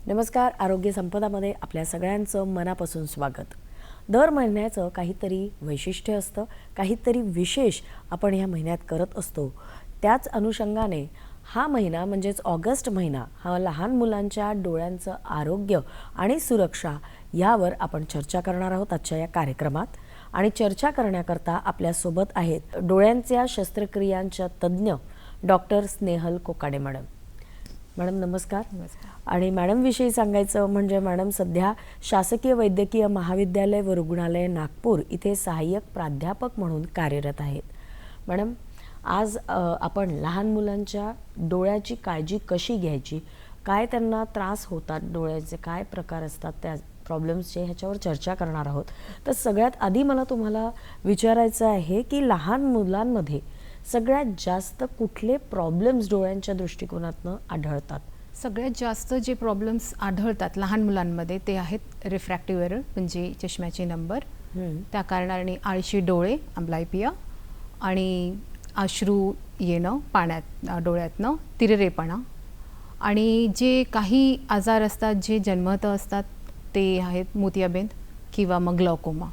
नमस्कार. आरोग्य संपदामध्ये आपल्या सगळ्यांचं मनापासून स्वागत. दर महिन्याचं काहीतरी वैशिष्ट्य असतं, काहीतरी विशेष आपण ह्या महिन्यात करत असतो. त्याच अनुषंगाने हा महिना म्हणजेच ऑगस्ट महिना हा लहान मुलांच्या डोळ्यांचं आरोग्य आणि सुरक्षा यावर आपण चर्चा करणार आहोत आजच्या या कार्यक्रमात. आणि चर्चा करण्याकरता आपल्यासोबत आहेत डोळ्यांच्या शस्त्रक्रियांच्या तज्ज्ञ doctor Snehal Kokade madam. Madam नमस्कार. आणि मॅडमविषयी सांगायचं म्हणजे मॅडम सध्या शासकीय वैद्यकीय महाविद्यालय व रुग्णालय नागपूर इथे सहाय्यक प्राध्यापक म्हणून कार्यरत आहेत. मॅडम, आज आपण लहान मुलांच्या डोळ्याची काळजी कशी घ्यायची, काय त्यांना त्रास होतात, डोळ्याचे काय प्रकार असतात, त्या प्रॉब्लेम्सचे ह्याच्यावर चर्चा करणार आहोत. तर सगळ्यात आधी मला तुम्हाला विचारायचं आहे की लहान मुलांमध्ये सगळ्यात जास्त कुठले प्रॉब्लेम्स डोळ्यांच्या दृष्टिकोनातून आढळतात? सगळ्यात जास्त जे प्रॉब्लेम्स आढळतात लहान मुलांमध्ये ते आहेत रिफ्रॅक्टिव्ह एरर म्हणजे चष्म्याचे नंबर, त्या कारणाने आळशी डोळे अम्ब्लायपिया आणि अश्रू येणं पाण्यात डोळ्यातनं, तिररेपणा आणि जे काही आजार असतात जे जन्मतः असतात ते आहेत मोतियाबिंद किंवा मग ग्लॉकोमा.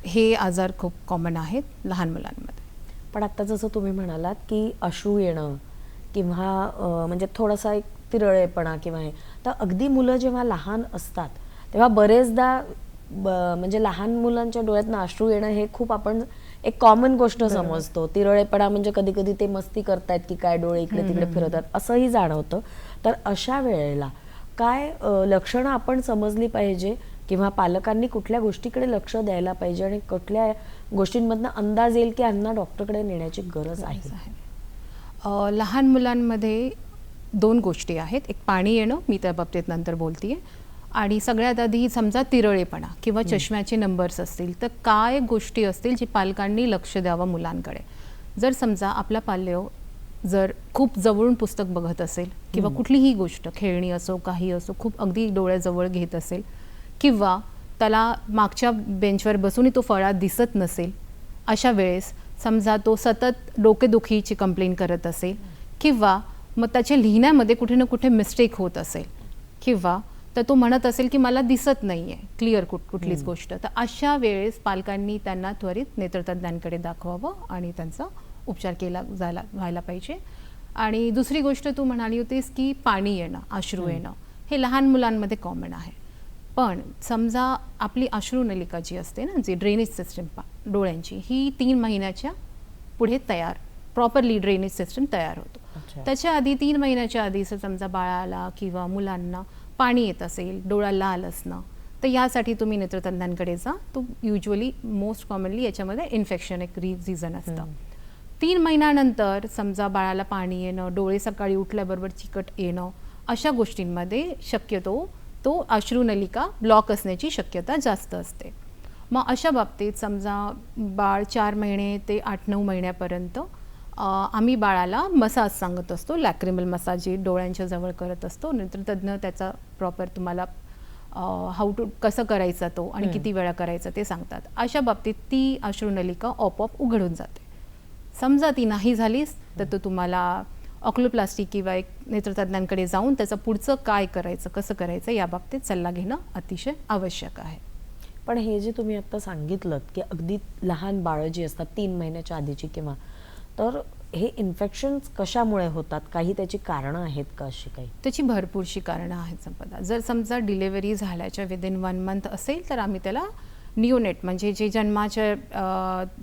हे आजार खूप कॉमन आहेत लहान मुलांमध्ये. पण आता जसं तुम्ही म्हणालात की अश्रू येणं किंवा म्हणजे थोडासा एक तिरळेपणा किंवा हे, तर अगदी मुलं जेव्हा लहान असतात तेव्हा बरेचदा म्हणजे लहान मुलांच्या डोळ्यातनं अश्रू येणं हे खूप आपण एक कॉमन गोष्ट समजतो. तिरळेपणा म्हणजे कधी कधी ते मस्ती करतायत की काय डोळे इकडे तिकडे फिरवतात असंही जाणवतं. तर अशा वेळेला काय लक्षणं आपण समजली पाहिजे किंवा पालकांनी कुठल्या गोष्टीकडे लक्ष द्यायला पाहिजे आणि कुठल्या गोष्टींमधनं अंदाज येईल की यांना डॉक्टरकडे नेण्याची गरज आहे? लहान मुलांमध्ये दोन गोष्टी आहेत. एक पाणी येणं, मी त्या बाबतीत नंतर बोलते, आणि सगळ्यात आधी समजा तिरळेपणा किंवा चष्म्याचे नंबर्स असतील तर काय गोष्टी असतील जी पालकांनी लक्ष द्यावं मुलांकडे. जर समजा आपला पाल्य जर खूप जवळून पुस्तक बघत असेल किंवा कुठलीही गोष्ट खेळणी असो काही असो खूप अगदी डोळ्याजवळ घेत असेल किंवा त्याला मागच्या बेंचवर बसूनही तो फळा दिसत नसेल, अशा वेळेस समजा तो सतत डोकेदुखीची कंप्लेंट करत असेल किंवा मग त्याच्या लिहिण्यामध्ये कुठे ना कुठे मिस्टेक होत असेल किंवा तर तो म्हणत असेल की मला दिसत नाही आहे क्लिअर कुठलीच गोष्ट, तर अशा वेळेस पालकांनी त्यांना त्वरित नेत्रतज्ञांकडे दाखवावं आणि त्यांचा उपचार केला व्हायला पाहिजे. आणि दुसरी गोष्ट तू म्हणाली होतीस की पाणी येणं, अश्रू येणं, हे लहान मुलांमध्ये कॉमन आहे. पण समजा आपली अश्रुनलिका जी असते ना, जी ड्रेनेज सिस्टम डोळ्यांची, ही 3 महिन्याच्या पुढे प्रॉपरली ड्रेनेज सिस्टम तयार होतो. त्याच्या आधी 3 महिन्याच्या आधी समजा बाळाला किंवा मुलांना पाणी येत असेल, डोळा लाल असणं, तर यासाठी तुम्ही नेत्रतज्ञांकडे जा. तो युजली मोस्ट कॉमनली याच्यामध्ये इन्फेक्शन एक रिझन असतं. 3 महिन्यानंतर समजा बाळाला पाणी येणं, डोळे सकाळी उठल्याबरोबर चिकट येणं, अशा गोष्टींमध्ये शक्यतो तो अश्रुनलिका ब्लॉक असण्याची शक्यता जास्त असते. मग अशा बाबतीत समजा बाळ 4 महिने ते 8-9 महिन्यापर्यंत आम्ही बाळाला मसाज सांगत असतो, लॅक्रिमल मसाज जी डोळ्यांच्या जवळ करत असतो. नेत्रतज्ञ त्याचा प्रॉपर तुम्हाला कसं करायचा तो आणि किती वेळा करायचा ते सांगतात. अशा बाबतीत ती अश्रुनलिका आपोआप उघडून जाते. समजा ती नाही झालीच तर तो तुम्हाला ऑक्लोप्लास्टी किंवा एक नेत्रतज्ञांकडे जाऊन त्याचं पुढचं काय करायचं, कसं करायचं या बाबतीत सल्ला घेणं अतिशय आवश्यक आहे. पण हे जे तुम्ही आता सांगितलं की अगदी लहान बाळं जी असतात 3 महिन्याच्या आधीची किंवा, तर हे इन्फेक्शन्स कशामुळे होतात? काही त्याची कारणं आहेत का अशी काही? त्याची भरपूरशी कारणं आहेत संपदा. जर समजा डिलिव्हरी झाल्याच्या विदिन 1 मंथ असेल तर आम्ही त्याला निओनेट म्हणजे जे जन्माच्या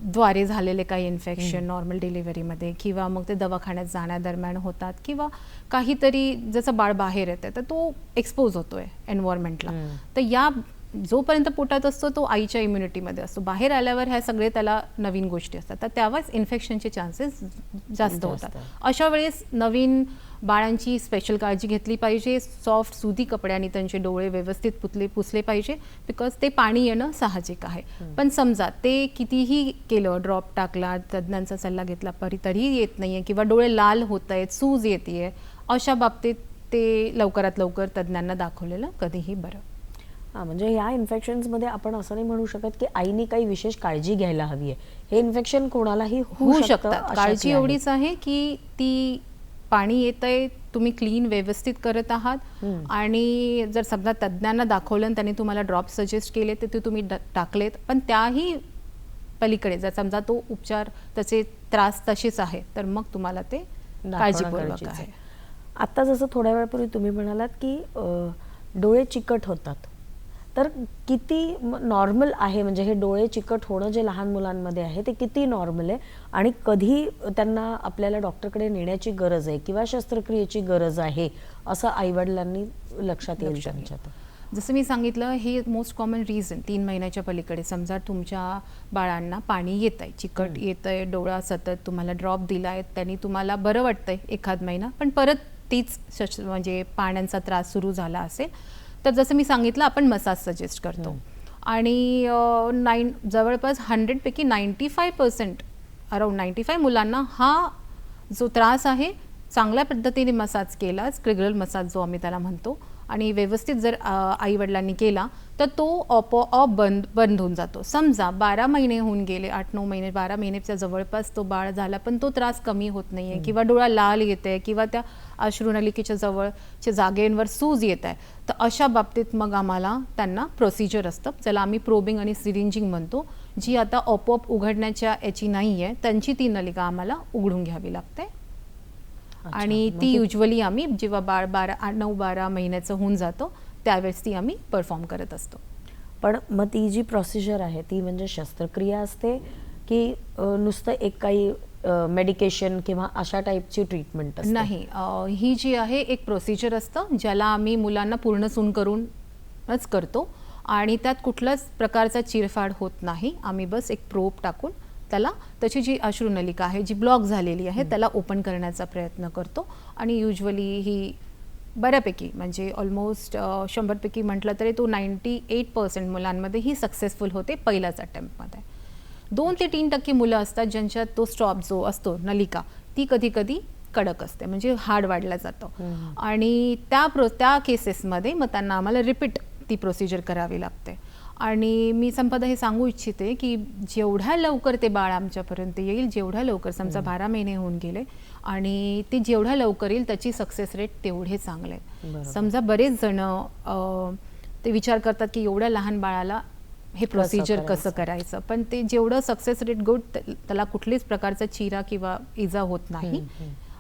द्वारे झालेले काही इन्फेक्शन नॉर्मल डिलिव्हरीमध्ये किंवा मग ते दवाखान्यात जाण्यादरम्यान होतात किंवा काहीतरी जसं बाळ बाहेर येतं तर तो एक्सपोज होतोय एन्व्हायरमेंटला. तर या जोपर्यंत पोटात असतो तो आईच्या इम्युनिटीमध्ये असतो. बाहेर आल्यावर ह्या सगळे त्याला नवीन गोष्टी असतात तर त्यावेळेस इन्फेक्शनचे चान्सेस जास्त होतात. अशा वेळेस नवीन बाळांची स्पेशल काळजी घेतली पाहिजे. सॉफ्ट सुती कपड्यांनी त्यांचे डोळे व्यवस्थित पुसले पाहिजे बिकॉज ते पाणी येणं साहजिक आहे. पण समजा ते कितीही केलं, ड्रॉप टाकला, तज्ज्ञांचा सल्ला घेतला तरीही येत नाहीये किंवा डोळे लाल होत आहेत, सूज येते, अशा बाबतीत ते लवकरात लवकर तज्ज्ञांना दाखवलेलं कधीही बरं. हां, म्हणजे या इन्फेक्शन्समध्ये आपण असं नाही म्हणू शकत की आईने काही विशेष काळजी घ्यायला हवी आहे. हे इन्फेक्शन कोणालाही होऊ शकतात. काळजी एवढीच आहे की ती पाणी येतंय, तुम्ही क्लीन व्यवस्थित करत आहात आणि जर समजा तज्ज्ञांना दाखवलं आणि त्यांनी तुम्हाला ड्रॉप सजेस्ट केले तर ते तुम्ही टाकलेत, पण त्याही पलीकडे जर समजा तो उपचार त्याचे त्रास तसेच आहे तर मग तुम्हाला ते काळजीपूर्वक आहे. आता जसं थोड्या वेळापूर्वी तुम्ही म्हणालात की डोळे चिकट होतात, तर किती नॉर्मल आहे म्हणजे हे डोळे चिकट होणं जे लहान मुलांमध्ये आहे ते किती नॉर्मल आहे आणि कधी त्यांना आपल्याला डॉक्टरकडे नेण्याची गरज आहे किंवा शस्त्रक्रियेची गरज आहे असं आईवडिलांनी लक्षात येईल त्यांच्यात? जसं मी सांगितलं हे मोस्ट कॉमन रिझन 3 महिन्याच्या पलीकडे समजा तुमच्या बाळांना पाणी येत आहे, चिकट येत आहे, डोळा सतत तुम्हाला ड्रॉप दिला आहे, त्यांनी तुम्हाला बरं वाटतंय एखाद महिना पण परत तीच म्हणजे पाण्याचा त्रास सुरू झाला असेल तर जसं मी सांगितलं आपण मसाज सजेस्ट करतो आणि जवळपास 100 पैकी 95% अराउंड 95 मुलांना हा जो त्रास आहे चांगल्या पद्धतीने मसाज केला, स्क्रिगल मसाज जो आम्ही त्याला म्हणतो आणि व्यवस्थित जर आईवडिलांनी केला तर तो आपोआप बंद होऊन जातो. समजा 12 महिने होऊन गेले, 8-9 महिने 12 महिन्याच्या जवळपास तो बाळ झाला पण तो त्रास कमी होत नाहीये किंवा डोळा लाल येते किंवा त्या अश्रुनलिकेच्या जवळच्या जागेवर सूज येत आहे तर अशा बाबतीत मग आम्हाला त्यांना प्रोसिजर असतं ज्याला आम्ही प्रोबिंग आणि सिरिंजिंग म्हणतो, जी आता आपोआप उघडण्याच्या याची नाही आहे, त्यांची ती नलिका आम्हाला उघडून घ्यावी लागते आणि ती युजली आम्ही जेव्हा बाळ 9-12 महिन्याचं होऊन जातो त्यावेळेस ती आम्ही परफॉर्म करत असतो. पण मग ती जी प्रोसिजर आहे ती म्हणजे शस्त्रक्रिया असते की नुसतं एक काही मेडिकेशन किंवा अशा टाईपची ट्रीटमेंट असते? नाही, ही जी आहे एक प्रोसिजर असतं ज्याला आम्ही मुलांना पूर्ण सून करूनच करतो आणि त्यात कुठल्याच प्रकारचा चिरफाड होत नाही. आम्ही बस एक प्रोब टाकून त्याची जी अश्रुनलिका आहे जी ब्लॉक झालेली आहे त्याला ओपन करण्याचा प्रयत्न करतो आणि युजली ही बऱ्यापैकी म्हणजे ऑलमोस्ट 100 पैकी म्हटलं तरी तो 98% मुलांमध्ये ही सक्सेसफुल होते पहिल्याच अटेम्प्टमध्ये. 2 ते 3% मुलं असतात ज्यांच्यात तो स्टॉप जो असतो नलिका ती कधी कधी कडक असते म्हणजे हाड वाढलं जातं आणि त्या केसेसमध्ये मग त्यांना आम्हाला रिपीट ती प्रोसिजर करावी लागते. आणि मी संपदा हे सांगू इच्छिते की जेवढ्या लवकर ते बाळ आमच्यापर्यंत येईल, जेवढ्या लवकर समजा 12 महिने होऊन गेले आणि ते जेवढ्या लवकर येईल त्याची सक्सेस रेट तेवढे चांगले. समजा बरेच जण ते विचार करतात की एवढ्या लहान बाळाला हे प्रोसिजर कसं करायचं, पण ते जेवढं सक्सेस रेट गुड त्याला कुठलीच प्रकारचा चिरा किंवा इजा होत नाही.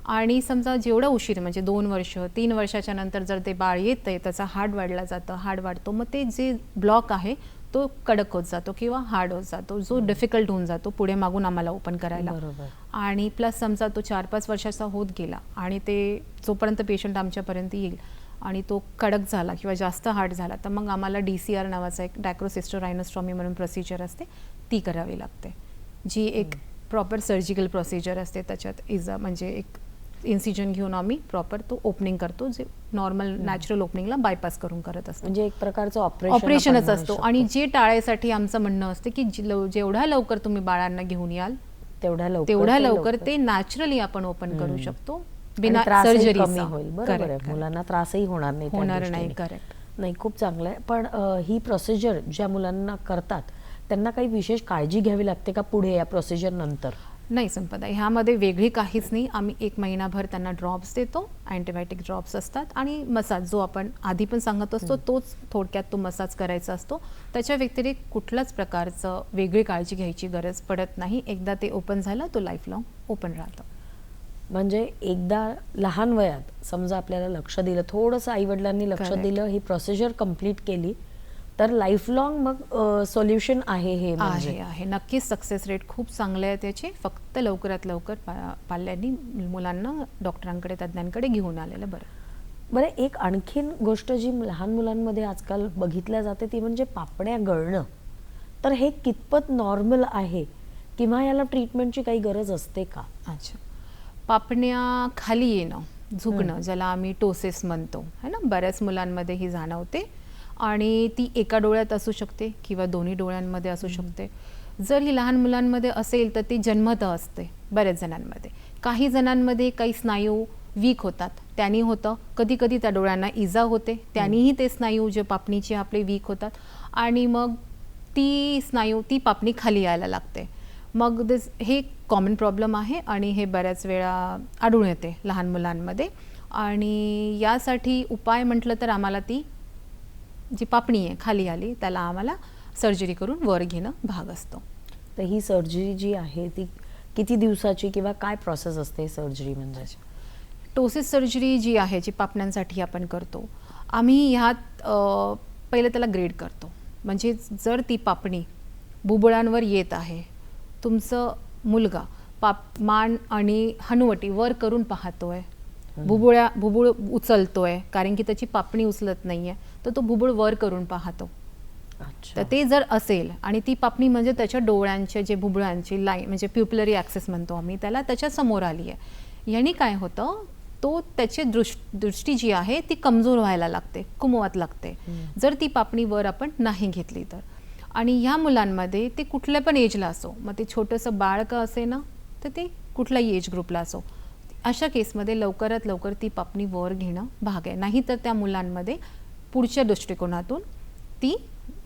आणि समजा जेवढा उशीर म्हणजे 2 वर्ष 3 वर्षाच्या नंतर जर ते बाळ येतंय त्याचा हाड वाढला जातं, हाड वाढतो मग ते जे ब्लॉक आहे तो कडक होत जातो किंवा हार्ड होत जातो जो डिफिकल्ट होऊन जातो पुढे मागून आम्हाला ओपन करायला. आणि प्लस समजा तो 4-5 वर्षाचा होत गेला आणि ते जोपर्यंत पेशंट आमच्यापर्यंत येईल आणि तो कडक झाला किंवा जास्त हार्ड झाला तर मग आम्हाला DCR नावाचा एक डायक्रोसिस्टोरायनोस्टॉमी म्हणून प्रोसिजर असते ती करावी लागते, जी एक प्रॉपर सर्जिकल प्रोसिजर असते. त्याच्यात इजा म्हणजे एक इन्सिजन घेऊन आम्ही प्रॉपर तो ओपनिंग करतो जे नॉर्मल नॅचरल ओपनिंगला बायपास करून करत असतो. म्हणजे एक प्रकारचं ऑपरेशनच असतो आणि जे टाळायसाठी आमचं म्हणणं असतं की जेवढ्या लवकर तुम्ही बाळांना घेऊन याल तेवढ्या लवकर ते नॅचरली आपण ओपन करू शकतो बिना सर्जरी. मुलांना त्रासही होणार नाही. करेक्ट. नाही, खूप चांगलं आहे. पण ही प्रोसिजर ज्या मुलांना करतात त्यांना काही विशेष काळजी घ्यावी लागते का पुढे या प्रोसिजर नंतर? नाही संपदा, ह्यामध्ये वेगळी काहीच नाही. आम्ही 1 महिनाभर त्यांना ड्रॉप्स देतो, अँटीबायोटिक ड्रॉप्स असतात आणि मसाज जो आपण आधी पण सांगत असतो तोच थोडक्यात तो मसाज करायचा असतो. त्याच्या व्यतिरिक्त कुठल्याच प्रकारचं वेगळी काळजी घ्यायची गरज पडत नाही. एकदा ते ओपन झालं तो लाईफ लॉंग ओपन राहतं. म्हणजे एकदा लहान वयात समजा आपल्याला लक्ष दिलं, थोडंसं आईवडिलांनी लक्ष Correct. दिलं, ही प्रोसिजर कंप्लीट केली, तर लाईफ लॉंग मग सोल्युशन आहे हे म्हणजे. आहे नक्कीच सक्सेस रेट खूप चांगले आहे त्याचे. फक्त लवकरात लवकर पाल्यांनी मुलांना डॉक्टरांकडे, तज्ज्ञांकडे घेऊन आलेलं बरं. बरं, एक आणखीन गोष्ट जी लहान मुलांमध्ये आजकाल बघितल्या जाते ती म्हणजे पापण्या गळणं. तर हे कितपत नॉर्मल आहे किंवा याला ट्रीटमेंटची काही गरज असते का? अच्छा, पापण्या खाली येणं, झुकणं, ज्याला आम्ही टोसेस म्हणतो है ना, बऱ्याच मुलांमध्ये ही जाणवते आणि ती एका डोळ्यात असू शकते किंवा दोन्ही डोळ्यांमध्ये असू शकते. जर ही लहान मुलांमध्ये असेल तर ती जन्मतः असते बऱ्याच जणांमध्ये. काही जणांमध्ये काही स्नायू वीक होतात, त्यांनी होतं. कधी कधी त्या डोळ्यांना इजा होते, त्यांनीही ते स्नायू जे पापणीचे आपले वीक होतात आणि मग ती पापणी खाली यायला लागते. मग हे कॉमन प्रॉब्लेम आहे आणि हे बऱ्याच वेळा आढळून येते लहान मुलांमध्ये. आणि यासाठी उपाय म्हटलं तर आम्हाला ती जी पापणी आहे खाली आली त्याला आम्हाला सर्जरी करून वर घेणं भाग असतो. तर ही सर्जरी जी आहे ती किती दिवसाची किंवा काय प्रोसेस असते सर्जरी म्हणजे? टोसिस सर्जरी जी आहे, जी पापण्यांसाठी आपण करतो, आम्ही ह्यात पहिले त्याला ग्रेड करतो. म्हणजे जर ती पापणी बुबुळांवर येत आहे, तुमचं मुलगा मान आणि हनुवटी वर करून पाहतोय, बुबुळ उचलतोय कारण की त्याची पापणी उचलत नाहीये, तर तो बुबुळ वर करून पाहतो. तर ते जर असेल आणि ती पापणी म्हणजे त्याच्या डोळ्यांचे जे बुबुळांची लाईन म्हणजे प्युपिलरी ॲक्सेस म्हणतो आम्ही त्याला, त्याच्या समोर आली आहे, याने काय होतं, तो त्याची दृष्टी जी आहे ती कमजोर व्हायला लागते, कुमवत लागते जर ती पापणी वर आपण नाही घेतली तर. आणि ह्या मुलांमध्ये ते कुठल्या पण एजला असो, मग ते छोटंसं बाळ का असे ना, तर ते कुठल्याही एज ग्रुपला असो, अशा केसमध्ये लवकरात लवकर ती पापणी वर घेणं भाग आहे. नाही तर त्या मुलांमध्ये पुढच्या दृष्टिकोनातून ती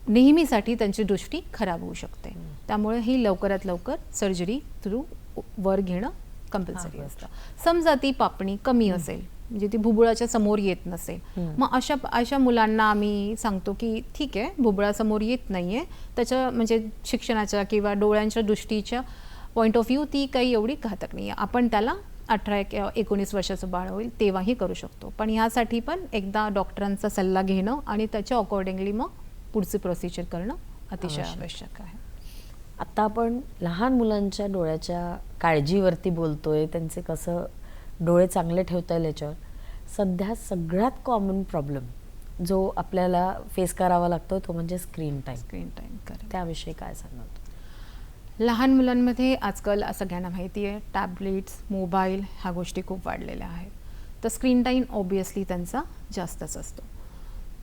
नेहमीसाठी त्यांची दृष्टी खराब होऊ शकते. त्यामुळे ही लवकरात लवकर सर्जरी थ्रू वर घेणं कंपल्सरी असतं. समजा ती पापणी कमी असेल, म्हणजे ती बुबुळाच्या समोर येत नसेल, मग अशा मुलांना आम्ही सांगतो की ठीक आहे, बुबुळासमोर येत नाहीये, त्याच्या म्हणजे शिक्षणाच्या किंवा डोळ्यांच्या दृष्टीच्या पॉईंट ऑफ व्ह्यू ती काही एवढी घातक नाही आहे, आपण त्याला 18-19 वर्षाचं बाळ होईल तेव्हाही करू शकतो. पण ह्यासाठी पण एकदा डॉक्टरांचा सल्ला घेणं आणि त्याच्या अकॉर्डिंगली मग पुढची प्रोसिजर करणं अतिशय आवश्यक आहे. आता आपण लहान मुलांच्या डोळ्याच्या काळजीवरती बोलतोय, त्यांचे कसं डोळे चांगले ठेवता येईल याच्यावर. सध्या सगळ्यात कॉमन प्रॉब्लेम जो आपल्याला फेस करावा लागतो तो म्हणजे स्क्रीन टाईम. त्याविषयी काय सांगणार? लहान मुलांमध्ये आजकाल सगळ्यांना माहिती आहे, टॅबलेट्स, मोबाईल ह्या गोष्टी खूप वाढलेल्या आहेत. तर स्क्रीन टाईम ऑब्वियसली त्यांचा जास्तच असतो.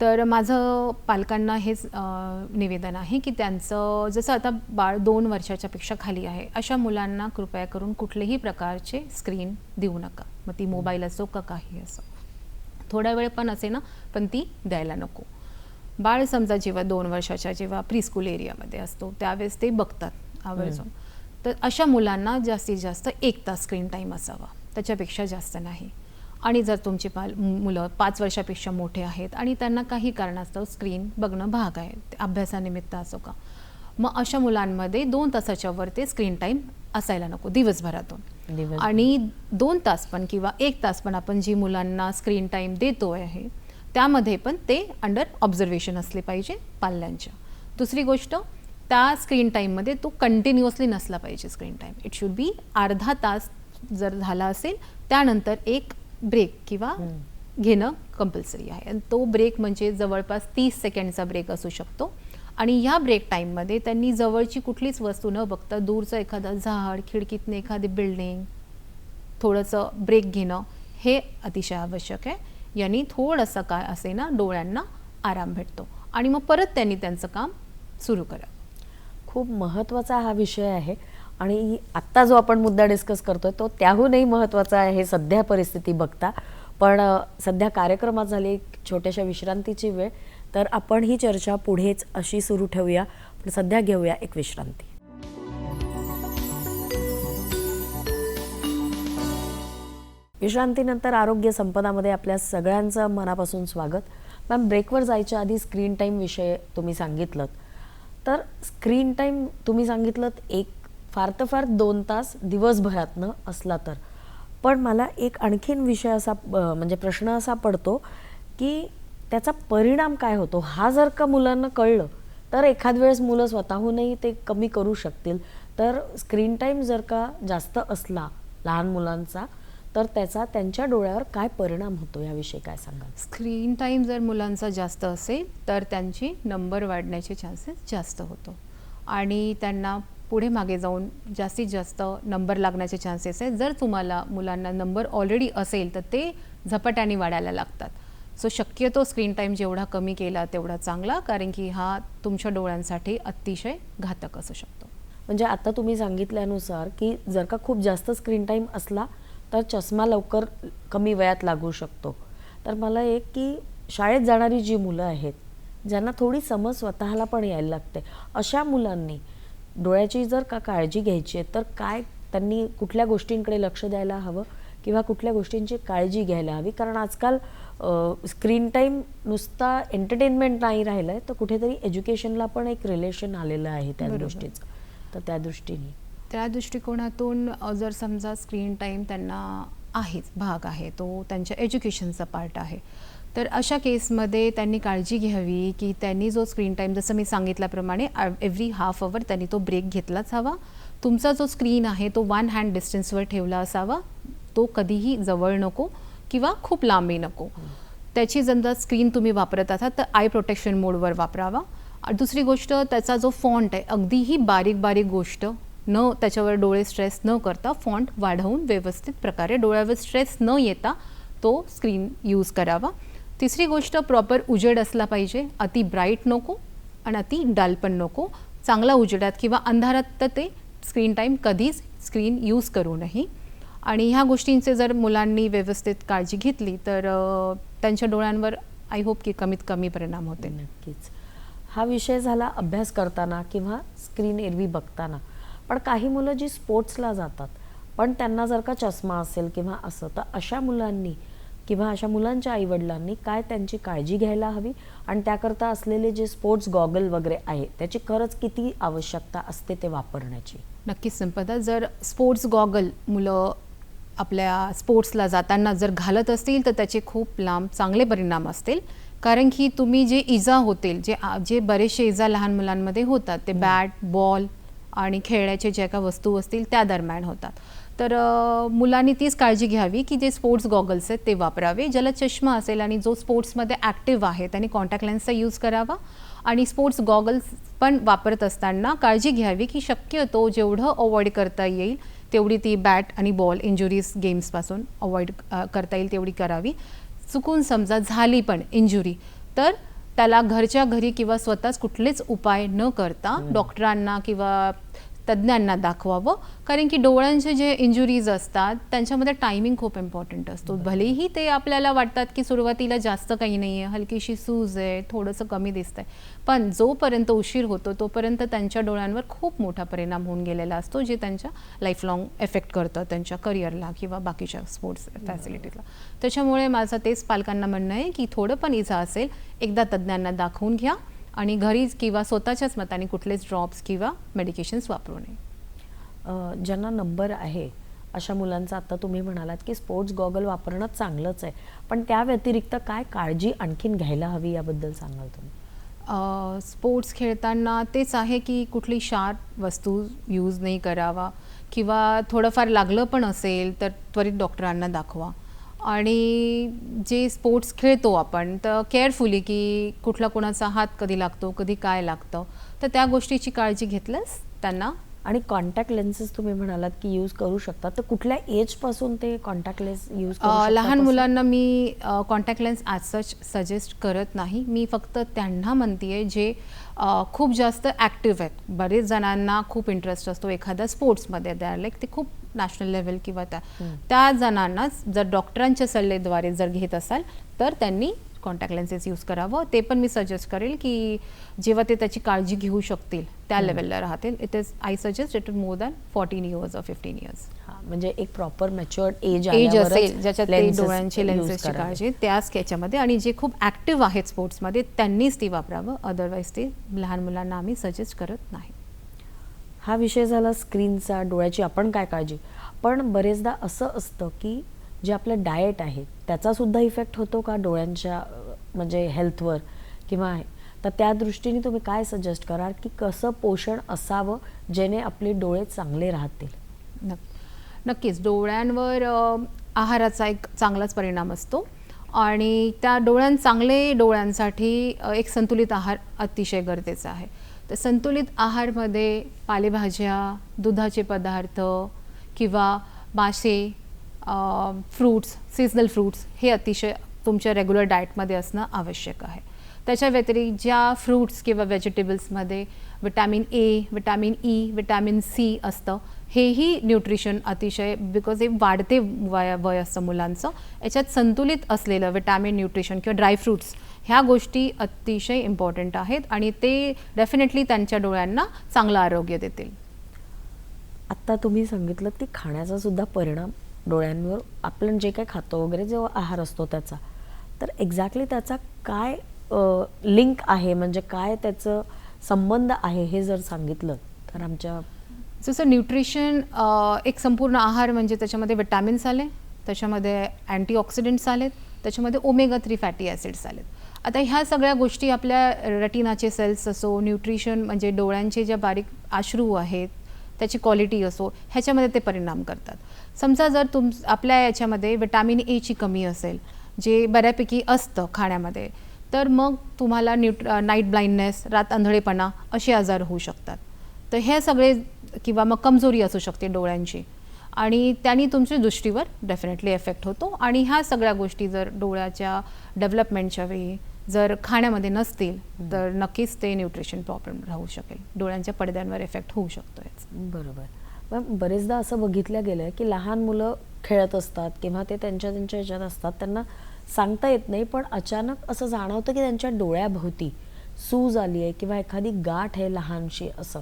तर माझं पालकांना हेच निवेदन आहे की त्यांचं जसं आता बाळ 2 वर्षाच्या पेक्षा खाली आहे, अशा मुलांना कृपया करून कुठलेही प्रकारचे स्क्रीन देऊ नका. मग ती मोबाईल असो का काही असो, थोडा वेळ पण असे ना, पण ती द्यायला नको. बाळ समजा जेव्हा 2 वर्षाच्या जेव्हा प्रीस्कूल एरियामध्ये असतो त्यावेळेस ते बघतात आवर्जून, तर अशा मुलांना जास्तीत जास्त 1 तास स्क्रीन टाईम असावा, त्याच्यापेक्षा जास्त नाही. आणि जर तुमची मुलं 5 वर्षापेक्षा मोठे आहेत आणि त्यांना काही कारणास्तव स्क्रीन बघणं भाग आहे, ते अभ्यासानिमित्त असो का, मग अशा मुलांमध्ये 2 तासाच्या वर ते स्क्रीन टाईम असायला नको दिवसभरातून. आणि 2 तास पण किंवा 1 तास पण आपण जी मुलांना स्क्रीन टाईम देतो आहे त्यामध्ये पण ते अंडर ऑब्झर्वेशन असले पाहिजे पाल्यांच्या. दुसरी गोष्ट, त्या स्क्रीन टाईममध्ये तो कंटिन्युअसली नसला पाहिजे screen time. It should be अर्धा तास जर झाला असेल त्यानंतर एक ब्रेक किंवा घेणं कंपल्सरी आहे. आणि तो ब्रेक म्हणजे जवळपास 30 सेकंडचा ब्रेक असू शकतो. आणि ह्या ब्रेक टाईममध्ये त्यांनी जवळची कुठलीच वस्तू न बघता दूरचं एखादं झाड, खिडकीतनं एखादी बिल्डिंग, थोडंसं ब्रेक घेणं हे अतिशय आवश्यक आहे. यांनी थोडंसं काय असे ना डोळ्यांना आराम भेटतो आणि मग परत त्यांनी त्यांचं काम सुरू करा. खूप महत्त्वाचा हा विषय आहे आणि आत्ता जो आपण मुद्दा डिस्कस करतोय तो त्याहूनही महत्त्वाचा आहे सध्या परिस्थिती बघता. पण सध्या कार्यक्रमात झाली एक छोट्याशा विश्रांतीची वेळ, तर आपण ही चर्चा पुढेच अशी सुरू ठेवूया. पण सध्या घेऊया एक विश्रांती. विश्रांतीनंतर आरोग्य संपदामध्ये आपल्या सगळ्यांचं मनापासून स्वागत. मॅम, ब्रेकवर जायच्या आधी स्क्रीन टाईम विषय तुम्ही सांगितलं, तर स्क्रीन टाईम तुम्ही सांगितलं एक फार तर फार 2 तास दिवसभरातनं असला तर, पण मला एक आणखीन विषय असा म्हणजे प्रश्न असा पडतो की त्याचा परिणाम काय होतो हा जर का मुलांना कळलं तर एखाद वेळेस मुलं स्वतःहूनही ते कमी करू शकतील. तर स्क्रीन टाईम जर का जास्त असला लहान मुलांचा तर त्याचा त्यांच्या डोळ्यावर काय परिणाम होतो याविषयी काय सांगाल? स्क्रीन टाईम जर मुलांचा जास्त असेल तर त्यांची नंबर वाढण्याचे चान्सेस जास्त होतो आणि त्यांना पुढे मागे जाऊन जास्तीत जास्त नंबर लागण्याचे चान्सेस आहेत. जर तुम्हाला मुलांना नंबर ऑलरेडी असेल तर ते झपाट्याने वाढायला लागतात. सो शक्यतो स्क्रीन टाईम जेवढा कमी केला तेवढा चांगला, कारण की हा तुमच्या डोळ्यांसाठी अतिशय घातक असू शकतो. म्हणजे आता तुम्ही सांगितल्यानुसार की जर का खूप जास्त स्क्रीन टाईम असला तर चष्मा लवकर कमी वयात लागू शकतो. तर मला एक की शाळेत जाणारी जी मुलं आहेत ज्यांना थोडी समज स्वतःला पण यायला लागते अशा मुलांनी डोळ्याची जर का काळजी घ्यायची आहे तर काय त्यांनी कुठल्या गोष्टींकडे लक्ष द्यायला हवं किंवा कुठल्या गोष्टींची काळजी घ्यायला हवी? कारण आजकाल स्क्रीन टाईम नुसता एंटरटेनमेंट नाही राहिलं आहे तर कुठेतरी एज्युकेशनला पण एक रिलेशन आलेलं आहे त्या बरोबर. गोष्टीचं. तर त्या दृष्टीने त्या दृष्टिकोनातून जर समजा स्क्रीन टाईम त्यांना आहेच भाग आहे, तो त्यांच्या एज्युकेशनचा पार्ट आहे, तर अशा केसमध्ये त्यांनी काळजी घ्यावी की त्यांनी जो स्क्रीन टाईम जसं मी सांगितल्याप्रमाणे एव्हरी हाफ अवर त्यांनी तो ब्रेक घेतलाच हवा. तुमचा जो स्क्रीन आहे तो 1 हँड डिस्टन्सवर ठेवला असावा. तो कधीही जवळ नको किंवा खूप लांबही नको. त्याची समजा स्क्रीन तुम्ही वापरत असाल तर आय प्रोटेक्शन मोडवर वापरावा. दुसरी गोष्ट, त्याचा जो फॉन्ट आहे अगदीही बारीक बारीक गोष्ट न त्याच्यावर डोळे स्ट्रेस न करता फॉन्ट वाढवून व्यवस्थित प्रकारे डोळ्यावर स्ट्रेस न येता तो स्क्रीन यूज करावा. तिसरी गोष्ट, प्रॉपर उजेड असला पाहिजे. अति ब्राईट नको आणि अति डल पण नको. चांगला उजेडात किंवा अंधारात तर ते स्क्रीन टाईम कधीच स्क्रीन यूज करू नये. आणि ह्या गोष्टींचे जर मुलांनी व्यवस्थित काळजी घेतली तर त्यांच्या डोळ्यांवर आय होप की कमीत कमी परिणाम होते. नक्कीच. हा विषय झाला अभ्यास करताना किंवा स्क्रीन एरवी बघताना. पण काही मुलं जी स्पोर्ट्सला जातात पण त्यांना जर का चष्मा असेल किंवा असं तर अशा मुलांनी किंवा अशा मुलांच्या आईवडिलांनी काय त्यांची काळजी घ्यायला हवी आणि त्याकरता असलेले जे स्पोर्ट्स गॉगल वगैरे आहे त्याची खरंच किती आवश्यकता असते ते वापरण्याची? नक्कीच संपदा, जर स्पोर्ट्स गॉगल मुलं आपल्या स्पोर्ट्सला जाताना जर घालत असतील तर त्याचे खूप लांब चांगले परिणाम असतील. कारण की तुम्ही जे इजा होतील, जे बरेचसे इजा लहान मुलांमध्ये होतात ते बॅट बॉल आणि खेळण्याचे ज्या काही वस्तू असतील त्या दरम्यान होतात. तर मुलांनी तीच काळजी घ्यावी की जे स्पोर्ट्स गॉगल्स आहेत ते वापरावे. ज्याला चष्मा असेल आणि जो स्पोर्ट्समध्ये ॲक्टिव्ह आहे त्यांनी कॉन्टॅक्ट लेन्सचा यूज करावा. आणि स्पोर्ट्स गॉगल्स पण वापरत असताना काळजी घ्यावी की शक्यतो जेवढं अवॉइड करता येईल तेवढी ती बॅट आणि बॉल इंजुरीज गेम्सपासून अवॉइड करता येईल तेवढी करावी. चुकून समजा झाली पण इंजुरी तर त्याला घरच्या घरी किंवा स्वतःच कुठलेच उपाय न करता डॉक्टरांना किंवा तज्ज्ञांना दाखवावं. कारण की डोळ्यांचे जे इंजुरीज असतात त्यांच्यामध्ये टायमिंग खूप इम्पॉर्टंट असतो. भलेही ते आपल्याला वाटतात की सुरुवातीला जास्त काही नाही आहे, हलकीशी सूज आहे, थोडंसं कमी दिसतंय, पण जोपर्यंत उशीर होतो तोपर्यंत त्यांच्या डोळ्यांवर खूप मोठा परिणाम होऊन गेलेला असतो, जे त्यांच्या लाईफलाँग एफेक्ट करतं त्यांच्या करिअरला किंवा बाकीच्या स्पोर्ट्स फॅसिलिटीजला. त्याच्यामुळे माझं तेच पालकांना म्हणणं आहे की थोडं पण इजा असेल एकदा तज्ज्ञांना दाखवून घ्या आणि घरीच किंवा स्वतःच्याच मताने कुठलेच ड्रॉप्स किंवा मेडिकेशन्स वापरू नये. ज्यांना नंबर आहे अशा मुलांचं आता तुम्ही म्हणालात की स्पोर्ट्स गॉगल वापरणं चांगलंच आहे, पण त्या व्यतिरिक्त काय काळजी आणखीन घ्यायला हवी याबद्दल सांगाल तुम्ही? स्पोर्ट्स खेळताना तेच आहे की कुठली शार्प वस्तू यूज नाही करावा किंवा थोडंफार लागलं पण असेल तर त्वरित डॉक्टरांना दाखवा. आणि जे स्पोर्ट्स खेळतो आपण तर केअरफुली की कुठला कोणाचा हात कधी लागतो कधी काय लागतं तर त्या गोष्टीची काळजी घेतल्यास त्यांना. आणि कॉन्टॅक्ट लेन्सेस तुम्ही म्हणालात की यूज करू शकतात, तर कुठल्या एजपासून ते कॉन्टॅक्ट लेन्स यूज करू शकतात? लहान मुलांना मी contact lens as such suggest करत नाही. मी फक्त त्यांना म्हणते आहे जे खूप जास्त ॲक्टिव्ह आहेत. बरेच जणांना खूप इंटरेस्ट असतो एखाद्या स्पोर्ट्समध्ये, त्या लाईक ते खूप नॅशनल लेवल किंवा त्या जणांनाच जर डॉक्टरांच्या सल्लेद्वारे जर घेत असाल तर त्यांनी कॉन्टॅक्ट लेन्सेस यूज करावं. ते पण मी सजेस्ट करेल की जेव्हा ते त्याची काळजी घेऊ शकतील त्या लेवलला राहतील. It is I suggest it is more than 14 years or 15 years. म्हणजे एक प्रॉपर मॅच्युअर्ड एज असेल ज्याच्यात ते डोळ्यांची लेन्सेसची काळजी त्याच याच्यामध्ये, आणि जे खूप ॲक्टिव्ह आहेत स्पोर्ट्समध्ये त्यांनीच ती वापरावं. अदरवाईज ते लहान मुलांना आम्ही सजेस्ट करत नाही. हा विषय झाला स्क्रीनचा, डोळ्याची आपण काय काळजी. पण बरेचदा असं असतं की जे आपलं डाएट आहे त्याचासुद्धा इफेक्ट होतो का डोळ्यांच्या म्हणजे हेल्थवर किंवा आहे तर त्या दृष्टीने तुम्ही काय सजेस्ट कराल की कसं पोषण असावं जेणे आपले डोळे चांगले राहतील? नक्कीच डोळ्यांवर आहाराचा एक चांगलाच परिणाम असतो आणि त्या चांगले डोळ्यांसाठी एक संतुलित आहार अतिशय गरजेचा आहे. तर संतुलित आहारमध्ये पालेभाज्या, दुधाचे पदार्थ किंवा मासे, फ्रूट्स, सीजनल फ्रूट्स हे अतिशय तुमच्या रेग्युलर डाएटमध्ये असणं आवश्यक आहे. त्याच्या व्यतिरिक्त ज्या फ्रूट्स किंवा व्हेजिटेबल्समध्ये vitamin A, vitamin E, vitamin C असतं, हेही न्यूट्रिशन अतिशय बिकॉज हे वाढते वय असतं मुलांचं, याच्यात संतुलित असलेलं विटॅमिन न्यूट्रिशन किंवा ड्रायफ्रूट्स ह्या गोष्टी अतिशय इम्पॉर्टंट आहेत आणि ते डेफिनेटली त्यांच्या डोळ्यांना चांगलं आरोग्य देतील. आत्ता तुम्ही सांगितलं की खाण्याचा सुद्धा परिणाम डोळ्यांवर आपण जे काही खातो वगैरे जो आहार असतो त्याचा, तर एक्झॅक्टली त्याचा काय लिंक आहे म्हणजे काय त्याचं संबंध आहे हे जर सांगितलं तर आमच्या जसं न्यूट्रिशन एक संपूर्ण आहार म्हणजे त्याच्यामध्ये विटॅमिन्स आले, त्याच्यामध्ये अँटीऑक्सिडंट्स आलेत, त्याच्यामध्ये ओमेगा 3 फॅटी ॲसिड्स आलेत. आता ह्या सगळ्या गोष्टी आपल्या रेटिनाचे सेल्स असो, न्यूट्रिशन म्हणजे डोळ्यांचे ज्या बारीक अश्रू आहेत त्याची क्वालिटी असो, ह्याच्यामध्ये ते परिणाम करतात. समजा जर आपल्या याच्यामध्ये विटॅमिन एची कमी असेल, जे बऱ्यापैकी असतं खाण्यामध्ये, तर मग तुम्हाला नाईट ब्लाइंडनेस, रात अंधळेपणा असे आजार होऊ शकतात. तर हे सगळे किंवा मग कमजोरी असू शकते डोळ्यांची आणि त्यांनी तुमच्या दृष्टीवर डेफिनेटली इफेक्ट होतो. आणि ह्या सगळ्या गोष्टी जर डोळ्याच्या डेव्हलपमेंटच्या वेळी जर खाण्यामध्ये नसतील तर नक्कीच ते न्यूट्रिशन प्रॉब्लेम राहू शकेल, डोळ्यांच्या पडद्यांवर इफेक्ट होऊ शकतो याचा. बरोबर. पण बरेचदा असं बघितलं गेलं आहे की लहान मुलं खेळत असतात किंवा ते त्यांच्या ह्याच्यात असतात, त्यांना सांगता येत नाही, पण अचानक असं जाणवतं की त्यांच्या डोळ्याभोवती सूज आली आहे किंवा एखादी गाठ आहे लहानशी असं.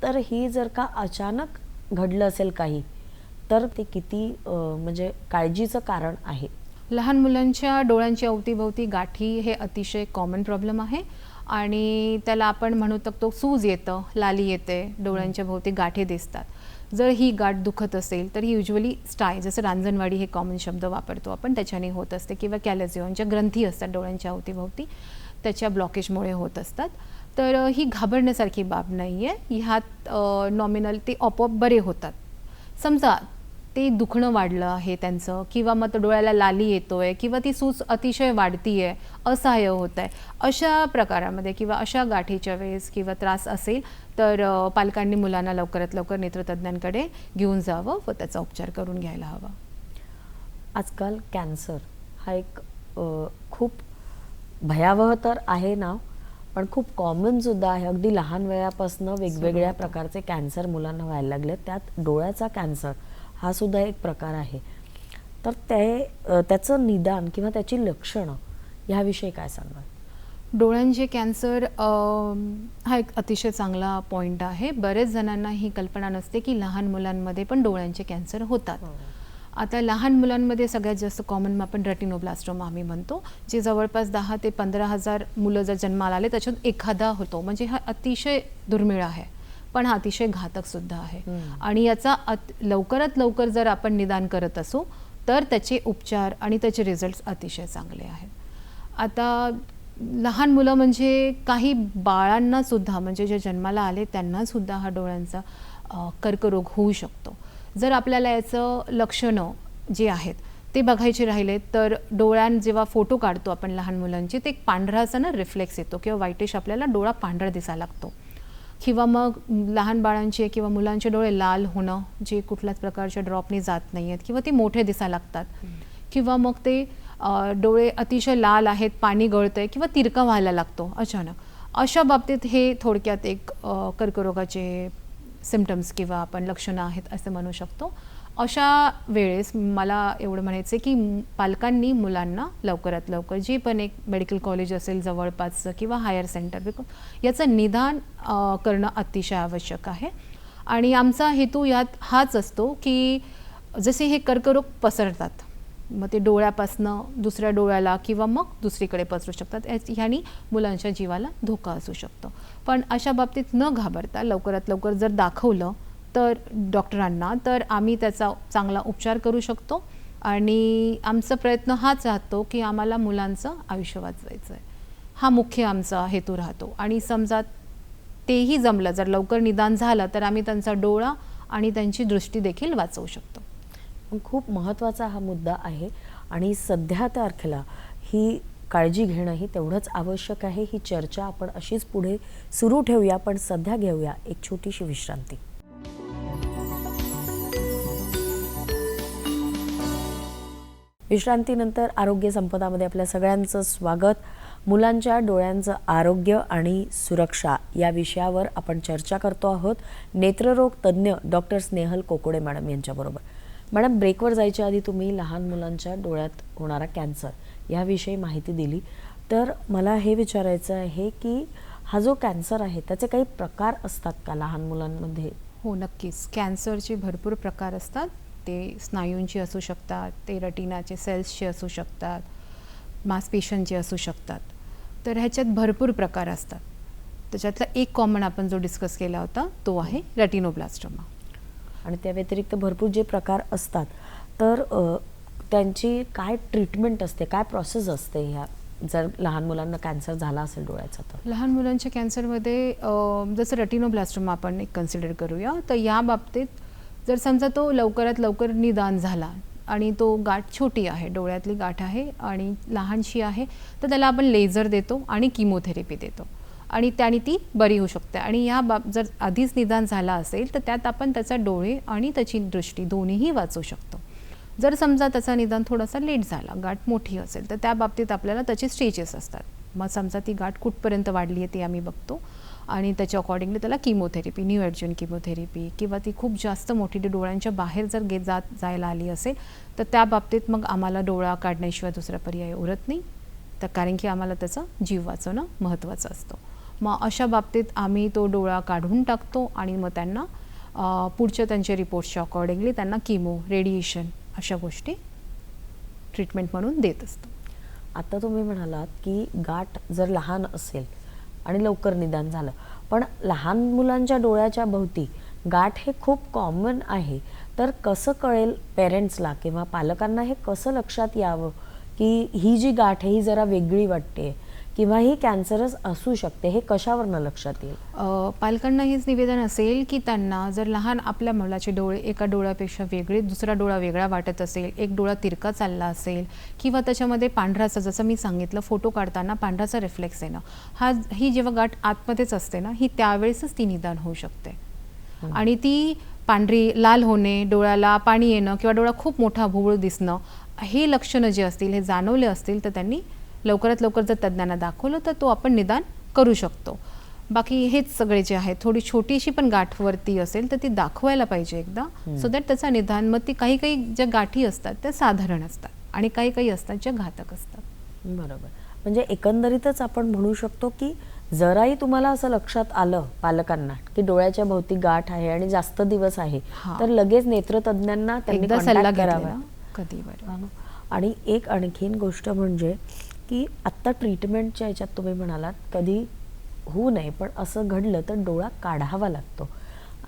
तर ही जर का अचानक घडलं असेल काही तर ते किती म्हणजे काळजीचं कारण आहे? लहान मुलांच्या डोळ्यांच्या अवतीभोवती गाठी हे अतिशय कॉमन प्रॉब्लेम आहे आणि त्याला आपण म्हणू शकतो सूज येतं, लाली येते, डोळ्यांच्या भोवती गाठी दिसतात. जर ही गाठ दुखत असेल तर ही युजली स्टाय, जसं रांजणवाडी हे कॉमन शब्द वापरतो आपण, त्याच्याने होत असते किंवा कॅलेझियॉन ज्या ग्रंथी असतात डोळ्यांच्या अवतीभोवती त्याच्या ब्लॉकेजमुळे होत असतात. तर ही घाबरण्यासारखी बाब नाही आहे. ह्यात नॉमिनल ते आपोआप बरे होतात. समजा ते दुखणं वाढलं आहे त्यांचं किंवा मग तो डोळ्याला लाली येतोय किंवा ती सूज अतिशय वाढती आहे, असहाय्य होत आहे, अशा प्रकारामध्ये किंवा अशा गाठीच्या वेळेस किंवा त्रास असेल तर पालकांनी मुलांना लवकरात लवकर नेत्रतज्ञांकडे घेऊन जावं व त्याचा उपचार करून घ्यायला हवा. आजकाल कॅन्सर हा एक खूप भयावह तर आहे नाव, पण खूप कॉमन सुद्धा आहे. अगदी लहान वयापासून वेगवेगळ्या प्रकारचे कॅन्सर मुलांना व्हायला लागले. त्यात डोळ्याचा कॅन्सर हा सुद्धा एक प्रकार आहे. तर त्याचं निदान किंवा त्याची लक्षणं ह्याविषयी काय सांगाल? डोळ्यांचे कॅन्सर हा एक अतिशय चांगला पॉईंट आहे. बरेच जणांना ही कल्पना नसते की लहान मुलांमध्ये पण डोळ्यांचे कॅन्सर होतात. आता लहान मुलांमध्ये सगळ्यात जास्त कॉमन आपण रेटिनोब्लास्टोमा आम्ही म्हणतो, जे जवळपास 10,000 ते 15,000 मुलं जर जन्माला आले त्याच्यात एखादा होतो. म्हणजे हा अतिशय दुर्मिळ आहे, पण हा अतिशय घातक सुद्धा आहे. आणि याचा लवकरात लवकर जर आपण निदान करत असू तर त्याचे उपचार आणि त्याचे रिझल्ट्स अतिशय चांगले आहेत. आता लहान मुलं म्हणजे काही बाळांना सुद्धा म्हणजे जे जन्माला आले त्यांना सुद्धा हा डोळ्यांचा कर्करोग होऊ शकतो. जर आपल्याला याचं लक्षणं जे आहेत ते बघायचे राहिले तर जेव्हा फोटो काढतो आपण लहान मुलांचे, ते एक पांढराचा रिफ्लेक्स येतो किंवा व्हाईटिश आपल्याला डोळा पांढरा दिसायला लागतो. किंवा मग लहान बाळांचे किंवा मुलांचे डोळे लाल होणं, जे कुठल्याच प्रकारच्या ड्रॉपने जात नाही आहेत किंवा ते मोठे दिसायला लागतात. किंवा मग ते डोळे अतिशय लाल आहेत, पाणी गळतंय किंवा तिरका व्हायला लागतो अचानक. अशा बाबतीत हे थोडक्यात एक कर्करोगाचे सिम्पटम्स किंवा आपण लक्षणं आहेत असं म्हणू शकतो. अशा वेळेस मला एवढं म्हणायचं की पालकांनी मुलांना लवकरात लवकर जे पण एक मेडिकल कॉलेज असेल जवळपासचं किंवा हायर सेंटर, बिकॉज याचं निदान करणं अतिशय आवश्यक आहे. आणि आमचा हेतू यात हाच असतो की जसे हे कर्करोग पसरतात, मग ते डोळ्यापासनं दुसऱ्या डोळ्याला किंवा मग दुसरीकडे पसरू शकतात, ह्यानी मुलांच्या जीवाला धोका असू शकतो. पण अशा बाबतीत न घाबरता लवकरात लवकर जर दाखवलं तर डॉक्टरांना तर आम्ही त्याचा चांगला उपचार करू शकतो आणि आमचा प्रयत्न हाच राहतो की आम्हाला मुलांचं आयुष्य वाचवायचं आहे. हा मुख्य आमचा हेतू राहतो. आणि समजा तेही जमलं, जर लवकर निदान झालं तर आम्ही त्यांचा डोळा आणि त्यांची दृष्टी देखील वाचवू शकतो. पण खूप महत्त्वाचा हा मुद्दा आहे आणि सध्या तारखेला ही काळजी घेणं ही तेवढंच आवश्यक आहे. ही चर्चा आपण अशीच पुढे सुरू ठेवूया, पण सध्या घेऊया एक छोटीशी विश्रांती. विश्रांतीनंतर आरोग्य संपदामध्ये आपल्या सगळ्यांचं स्वागत. मुलांच्या डोळ्यांचं आरोग्य आणि सुरक्षा या विषयावर आपण चर्चा करतो आहोत नेत्ररोग तज्ज्ञ डॉक्टर स्नेहल कोकोडे मॅडम यांच्याबरोबर. मॅडम, ब्रेकवर जायच्या आधी तुम्ही लहान मुलांच्या डोळ्यात होणारा कॅन्सर याविषयी माहिती दिली. तर मला हे विचारायचं आहे की हा जो कॅन्सर आहे त्याचे काही प्रकार असतात का लहान मुलांमध्ये? हो, नक्कीच. कॅन्सरचे भरपूर प्रकार असतात. ते स्नायूंची असू शकतात, ते रेटिनाचे सेल्सचे असू शकतात, मांसपेशींचे असू शकतात. तर ह्याच्यात भरपूर प्रकार असतात. त्याच्यातला एक कॉमन आपण जो डिस्कस केला होता तो आहे रेटिनोब्लास्टोमा. आणि त्या व्यतिरिक्त भरपूर जे प्रकार असतात तर त्यांची काय ट्रीटमेंट असते, काय प्रोसेस असते ह्या जर लहान मुलांना कॅन्सर झाला असेल डोळ्याचा तर? लहान मुलांच्या कॅन्सरमध्ये जसं रेटिनोब्लास्टोमा आपण एक कन्सिडर करूया, तर या बाबतीत जर समजा तो लवकरात लवकर निदान झाला आणि तो गाठ छोटी आहे, डोळ्यातली गाठ आहे आणि लहानशी आहे, तर त्याला आपण लेझर देतो आणि किमोथेरपी देतो आणि त्याने ती बरी होऊ शकते. आणि या जर आधीच निदान झाला असेल तर त्यात आपण त्याचा डोळे आणि त्याची दृष्टी दोन्हीही वाचवू शकतो. जर समजा त्याचा निदान थोडासा लेट झाला, गाठ मोठी असेल, तर त्या बाबतीत आपल्याला त्याचे स्टेजेस असतात. मग समजा ती गाठ कुठपर्यंत वाढली आहे ते आम्ही बघतो आणि त्याच्या अकॉर्डिंगली त्याला किमोथेरपी, न्यू एडजंट किमोथेरपी, किंवा ती खूप जास्त मोठी डोळ्यांच्या बाहेर जर जायला आली असेल तर त्या बाबतीत मग आम्हाला डोळा काढण्याशिवाय दुसरा पर्याय उरत नाही. तर कारण की आम्हाला त्याचा जीव वाचवणं महत्त्वाचं असतं. मग अशा बाबतीत आम्ही तो डोळा काढून टाकतो आणि मग त्यांना पुढच्या त्यांच्या रिपोर्ट्सच्या अकॉर्डिंगली त्यांना किमो, रेडिएशन अशा गोष्टी ट्रीटमेंट म्हणून देत असतो. आता तुम्ही म्हणालात की गाठ जर लहान असेल आणि लवकर निदान झालं, पण लहान मुलांच्या डोळ्याच्या भोवती गाठ हे खूप कॉमन आहे, तर कसं कळेल पेरेंट्सला किंवा पालकांना, हे कसं लक्षात यावं की ही जी गाठ आहे ही जरा वेगळी वाटते किंवा ही कॅन्सरस असू शकते, हे कशावरनं लक्षात येईल? पालकांना हेच निवेदन असेल की त्यांना जर लहान आपल्या मुलाचे डोळे एका डोळ्यापेक्षा वेगळे, दुसरा डोळा वेगळा वाटत असेल, एक डोळा तिरका चालला असेल किंवा त्याच्यामध्ये पांढराचा, जसं मी सांगितलं फोटो काढताना पांढराचा रिफ्लेक्स येणं, ही जेव्हा गाठ आतमध्येच असते ना, ही त्यावेळेसच ती निदान होऊ शकते. आणि ती पांढरी लाल होणे, डोळ्याला पाणी येणं किंवा डोळा खूप मोठा भोवळ दिसणं, हे लक्षणं जे असतील, हे जाणवले असतील तर त्यांनी लवकरात लवकर जर तज्ज्ञांना दाखवलं तर तो आपण निदान करू शकतो. बाकी हेच सगळे जे आहेत, थोडी छोटीशी पण गाठवरती असेल तर ती दाखवायला पाहिजे एकदा, सो दॅट त्याचा निदान. मग ती काही काही ज्या गाठी असतात त्या साधारण असतात आणि काही काही असतात ज्या घातक असतात. बरोबर. म्हणजे एकंदरीतच आपण म्हणू शकतो की जराही तुम्हाला असं लक्षात आलं पालकांना की डोळ्याच्या भोवती गाठ आहे आणि जास्त दिवस आहे, तर लगेच नेत्रतज्ञांना त्यांनी एकदा सल्ला कॉन्टॅक्ट करावा. घेतलेला कधी बरं. आणि एक आणखीन गोष्ट म्हणजे की आत्ता ट्रीटमेंटच्या ह्याच्यात तुम्ही म्हणालात कधी होऊ नये, पण असं घडलं तर डोळा काढावा लागतो.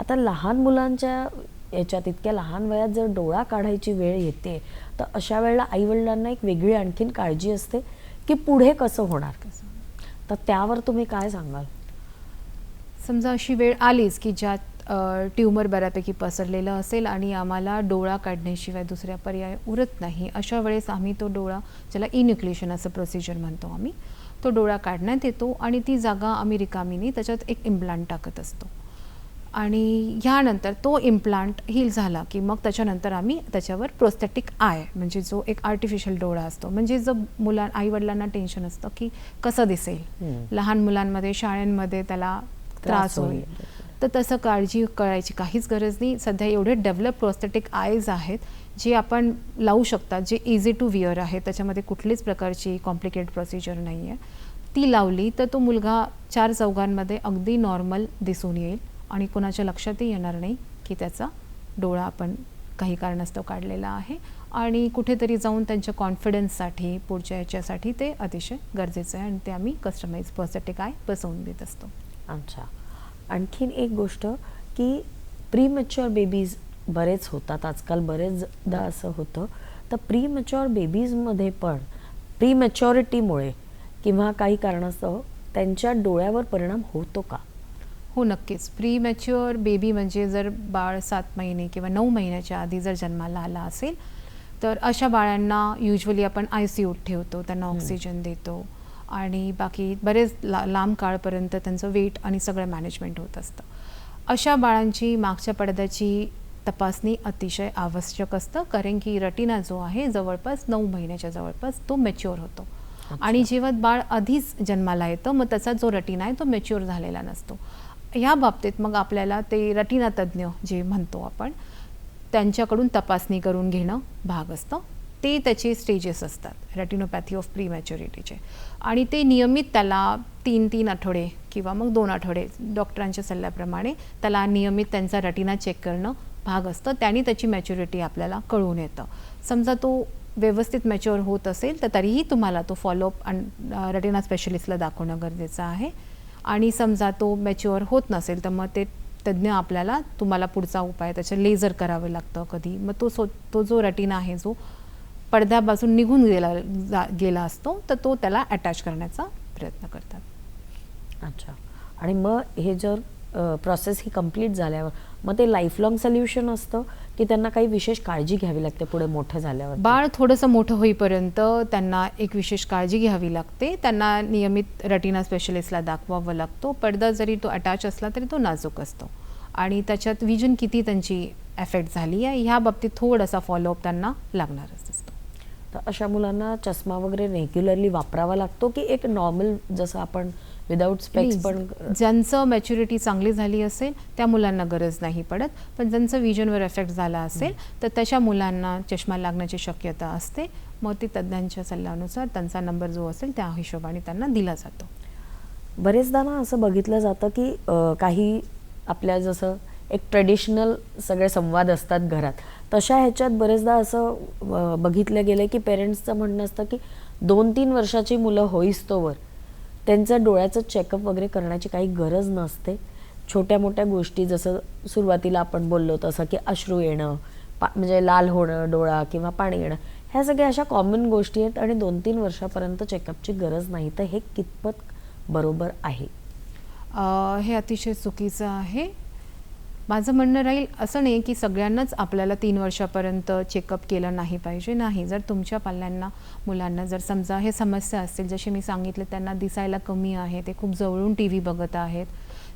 आता लहान मुलांच्या याच्यात इतक्या लहान वयात जर डोळा काढायची वेळ येते तर अशा वेळेला आईवडिलांना एक वेगळी आणखीन काळजी असते की पुढे कसं होणार, तर त्यावर तुम्ही काय सांगाल? समजा अशी वेळ आलीच की ज्यात ट्यूमर बऱ्यापैकी पसरलेलं असेल आणि आम्हाला डोळा काढण्याशिवाय दुसऱ्या पर्याय उरत नाही, अशा वेळेस आम्ही तो डोळा, ज्याला इन्युक्लेशन असं प्रोसिजर म्हणतो आम्ही, तो डोळा काढण्यात येतो आणि ती जागा आम्ही रिकामीने त्याच्यात एक इम्प्लांट टाकत असतो. आणि ह्यानंतर तो इम्प्लांट हील झाला की मग त्याच्यानंतर आम्ही त्याच्यावर प्रोस्थेटिक आय, म्हणजे जो एक आर्टिफिशियल डोळा असतो, म्हणजे जो आईवडिलांना टेन्शन असतं की कसं दिसेल, लहान मुलांमध्ये शाळांमध्ये त्याला त्रास होईल, तर तसं काळजी करायची काहीच गरज नाही. सध्या एवढे डेव्हलप प्रोस्थेटिक आयज आहेत जे आपण लावू शकतात, जे इझी टू विअर आहे, त्याच्यामध्ये कुठलीच प्रकारची कॉम्प्लिकेटेड प्रोसिजर नाही आहे. ती लावली तर तो मुलगा 4 चौघांमध्ये अगदी नॉर्मल दिसून येईल आणि कोणाच्या लक्षातही येणार नाही की त्याचा डोळा आपण काही कारणास्तव काढलेला आहे. आणि कुठेतरी जाऊन त्यांच्या कॉन्फिडन्ससाठी, पुढच्या याच्यासाठी ते अतिशय गरजेचं आहे आणि ते आम्ही कस्टमाइज प्रोस्थेटिक आय बसवून देत असतो. अच्छा. आणखीन एक गोष्ट की प्रीमॅच्युअर बेबीज बरेच होतात आजकाल, बरेचदा असं होतं. तर प्रीमॅच्युअर बेबीजमध्ये पण प्रीमॅच्युरिटीमुळे किंवा काही कारणास्तव त्यांच्या डोळ्यावर परिणाम होतो का? हो, नक्कीच. प्रीमॅच्युअर बेबी म्हणजे जर बाळ 7 महिने किंवा 9 महिन्याच्या आधी जर जन्माला आला असेल, तर अशा बाळांना युजुअली आपण ICUत ठेवतो, त्यांना ऑक्सिजन देतो आणि बाकी बरेच लांब काळपर्यंत त्यांचं वेट आणि सगळं मॅनेजमेंट होत असतं. अशा बाळांची मागच्या पडद्याची तपासणी अतिशय आवश्यक असतं, कारण की रेटिना जो आहे जवळपास 9 महिन्याच्या जवळपास तो मॅच्युअर होतो. आणि जेव्हा बाळ आधीच जन्माला येतं, मग त्याचा जो रेटिना आहे तो मॅच्युअर झालेला नसतो. ह्या बाबतीत मग आपल्याला ते रेटिना तज्ज्ञ जे म्हणतो आपण, त्यांच्याकडून तपासणी करून घेणं भाग असतं. ते त्याचे स्टेजेस असतात रेटिनोपॅथी ऑफ प्रीमॅच्युरिटीचे, आणि ते नियमित त्याला 3-3 आठवडे किंवा मग 2 आठवडे डॉक्टरांच्या सल्ल्याप्रमाणे त्याला नियमित त्यांचा रेटिना चेक करणं भाग असतं. त्याने त्याची मॅच्युरिटी आपल्याला कळून येतं. समजा तो व्यवस्थित मॅच्युअर होत असेल तर तरीही तुम्हाला तो फॉलोअप रेटिना स्पेशलिस्टला दाखवणं गरजेचं आहे. आणि समजा तो मॅच्युअर होत नसेल तर मग ते तज्ज्ञ आपल्याला तुम्हाला पुढचा उपाय त्याचं लेझर करावं लागतं कधी. मग तो जो रेटिना आहे जो पडद्यापासून निघून गेला असतो, तर तो त्याला अटॅच करण्याचा प्रयत्न करतात. अच्छा. आणि मग हे जर प्रोसेस ही कंप्लीट झाल्यावर मग ते लाईफलॉंग सोल्युशन असतं की त्यांना काही विशेष काळजी घ्यावी लागते पुढे मोठं झाल्यावर? बाळ थोडंसं मोठं होईपर्यंत त्यांना एक विशेष काळजी घ्यावी लागते. त्यांना नियमित रेटिना स्पेशलिस्टला दाखवावं लागतो. पडदा जरी तो अटॅच असला तरी तो नाजूक असतो आणि त्याच्यात विजन किती त्यांची एफेक्ट झाली आहे ह्या बाबतीत थोडासा फॉलोअप त्यांना लागणारच असतो. तर अशा मुलांना चष्मा वगैरे रेग्युलरली वापरावा लागतो की एक नॉर्मल जसं आपण विदाऊट स्पेक्स पण? ज्यांचं मॅच्युरिटी चांगली झाली असेल त्या मुलांना गरज नाही पडत, पण ज्यांचं विजनवर एफेक्ट झाला असेल तर तशा मुलांना चष्मा लागण्याची शक्यता असते. मग ती तज्ज्ञांच्या सल्ल्यानुसार त्यांचा नंबर जो असेल त्या हिशोबाने त्यांना दिला जातो. बरेचदा ना असं बघितलं जातं की काही आपल्या जसं एक ट्रेडिशनल सगळे संवाद असतात घरात, तशा ह्याच्यात बरेचदा असं बघितलं गेलं की पेरेंट्सचं म्हणणं असतं की 2-3 वर्षाची मुलं होईस्तोवर त्यांचं डोळ्याचं चेकअप वगैरे करण्याची काही गरज नसते. छोट्या मोठ्या गोष्टी जसं सुरुवातीला आपण बोललो तसं की अश्रू येणं, म्हणजे लाल होणं डोळा किंवा पाणी येणं, ह्या सगळ्या अशा कॉमन गोष्टी आहेत आणि 2-3 वर्षापर्यंत चेकअपची गरज नाही. तर हे कितपत बरोबर आहे? हे अतिशय चुकीचं आहे. माझं म्हणणं राहील असं नाही की सगळ्यांनाच आपल्याला 3 वर्षापर्यंत चेकअप केलं नाही पाहिजे. नाही, जर तुमच्या मुलांना जर समजा हे समस्या असतील, जसे मी सांगितलं त्यांना दिसायला कमी आहे, ते खूप जवळून TV बघत आहेत,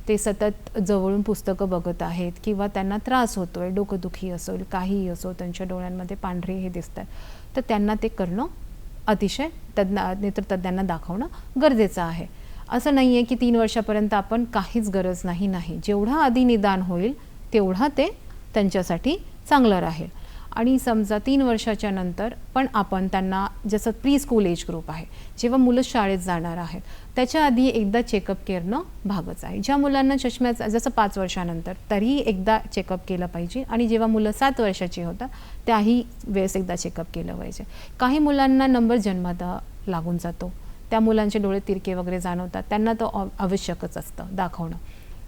ते सतत जवळून पुस्तकं बघत आहेत किंवा त्यांना त्रास होतो आहे, डोकंदुखी असेल काहीही असो, त्यांच्या डोळ्यांमध्ये पांढरे हे दिसतात, तर त्यांना ते करणं अतिशय नेत्रतज्ञांना दाखवणं गरजेचं आहे. असं नाही आहे की 3 वर्षापर्यंत आपण काहीच गरज नाही. जेवढा आधी निदान होईल तेवढा ते त्यांच्यासाठी चांगलं राहील. आणि समजा 3 वर्षाच्या नंतर पण आपण त्यांना जसं प्री स्कूल एज ग्रुप आहे, जेव्हा मुलं शाळेत जाणार आहेत त्याच्या आधी एकदा चेकअप करणं भागच आहे. ज्या मुलांना चष्म्याचा जसं 5 वर्षानंतर तरीही एकदा चेकअप केलं पाहिजे आणि जेव्हा मुलं 7 वर्षाची होतात त्याही वेळेस एकदा चेकअप केलं पाहिजे. काही मुलांना नंबर जन्मता लागून जातो, त्या मुलांचे डोळे तिरके वगैरे जाणवतात, त्यांना तर आवश्यकच असतं दाखवणं.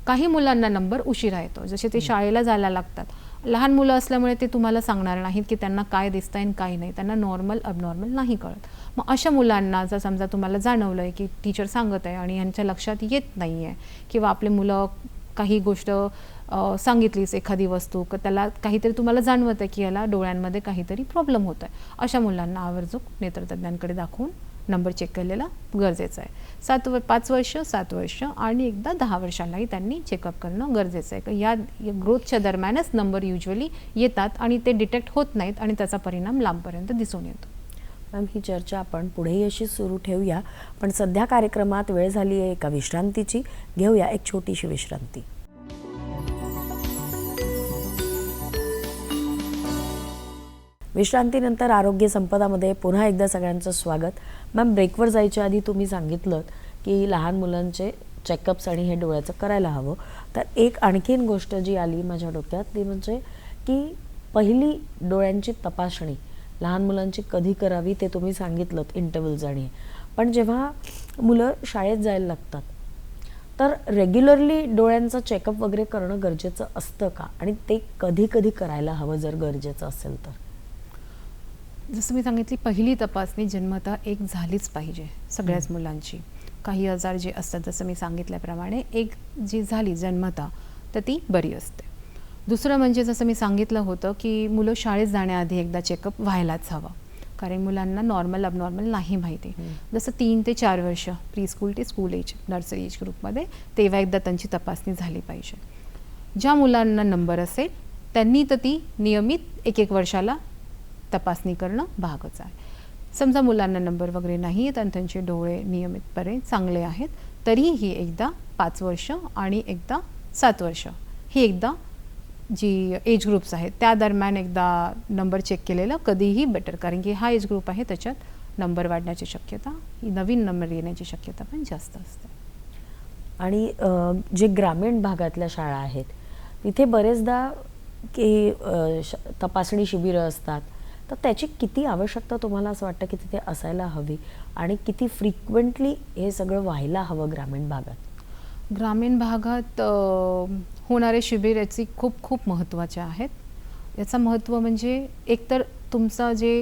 काही मुलांना नंबर उशिरा येतो, जसे ते शाळेला जायला लागतात. लहान मुलं असल्यामुळे ते तुम्हाला सांगणार नाहीत की त्यांना काय दिसतंय आणि काय नाही, त्यांना नॉर्मल अबनॉर्मल नाही कळत. मग अशा मुलांना जर समजा तुम्हाला जाणवलं आहे की टीचर सांगत आहे आणि यांच्या लक्षात येत नाही आहे किंवा आपले मुलं काही गोष्ट सांगितलीच एखादी वस्तू तर त्याला काहीतरी तुम्हाला जाणवत आहे की याला डोळ्यांमध्ये काहीतरी प्रॉब्लेम होत आहे, अशा मुलांना आवर्जून नेत्रतज्ञांकडे दाखवून नंबर चेक केलेला गरजेचं आहे. 5 वर्ष 7 वर्ष आणि एकदा 10 वर्षालाही त्यांनी चेकअप करणं गरजेचं आहे. या ग्रोथच्या दरम्यानच नंबर युजली येतात आणि ते डिटेक्ट होत नाहीत आणि त्याचा परिणाम लांबपर्यंत दिसून येतो. मॅम, ही चर्चा आपण पुढेही अशी सुरू ठेवूया, पण सध्या कार्यक्रमात वेळ झाली आहे एका विश्रांतीची. घेऊया एक छोटीशी विश्रांती. विश्रांतीनंतर आरोग्य संपदामध्ये पुन्हा एकदा सगळ्यांचं स्वागत. मॅम, ब्रेकवर जायच्या आधी तुम्ही सांगितलं की लहान मुलांचे चेकअप्स आणि हे डोळ्याचं करायला हवं. तर एक आणखीन गोष्ट जी आली माझ्या डोक्यात ती म्हणजे की पहिली डोळ्यांची तपासणी लहान मुलांची कधी करावी ते तुम्ही सांगितलं इंटरव्हल्स आणि, पण जेव्हा मुलं शाळेत जायला लागतात तर रेग्युलरली डोळ्यांचं चेकअप वगैरे करणं गरजेचं असतं का, आणि ते कधी कधी करायला हवं जर गरजेचं असेल तर? जसं मी सांगितली, पहिली तपासणी जन्मतः एक झालीच पाहिजे सगळ्याच मुलांची. काही आजार जे असतात जसं मी सांगितल्याप्रमाणे एक जी झाली जन्मतः तर ती बरी असते. दुसरं म्हणजे जसं मी सांगितलं होतं की मुलं शाळेत जाण्याआधी एकदा चेकअप व्हायलाच हवं, कारण मुलांना नॉर्मल अबनॉर्मल नाही माहिती. जसं 3 ते 4 वर्ष प्री स्कूल ते स्कूल एज, नर्सरी एज ग्रुपमध्ये, तेव्हा एकदा त्यांची तपासणी झाली पाहिजे. ज्या मुलांना नंबर असेल त्यांनी तर ती नियमित 1-1 वर्षाला तपासणी करणं भागच आहे. समजा मुलांना नंबर वगैरे नाही आहेत आणि त्यांचे डोळे नियमितपणे चांगले आहेत, तरीही एकदा 5 वर्ष आणि एकदा 7 वर्ष ही एकदा जी एज ग्रुप्स आहेत त्या दरम्यान एकदा नंबर चेक केलेलं कधीही बेटर, कारण की हा एज ग्रुप आहे त्याच्यात नंबर वाढण्याची शक्यता, ही नवीन नंबर येण्याची शक्यता पण जास्त असते. आणि जे ग्रामीण भागातल्या शाळा आहेत तिथे बरेचदा की तपासणी शिबिरं असतात, तर त्याची किती आवश्यकता तुम्हाला असं वाटतं की तिथे असायला हवी, आणि किती फ्रिक्वेंटली हे सगळं व्हायला हवं ग्रामीण भागात? ग्रामीण भागात होणारे शिबिर याची खूप खूप महत्त्वाचे आहेत. याचं महत्त्व म्हणजे एकतर तुमचं जे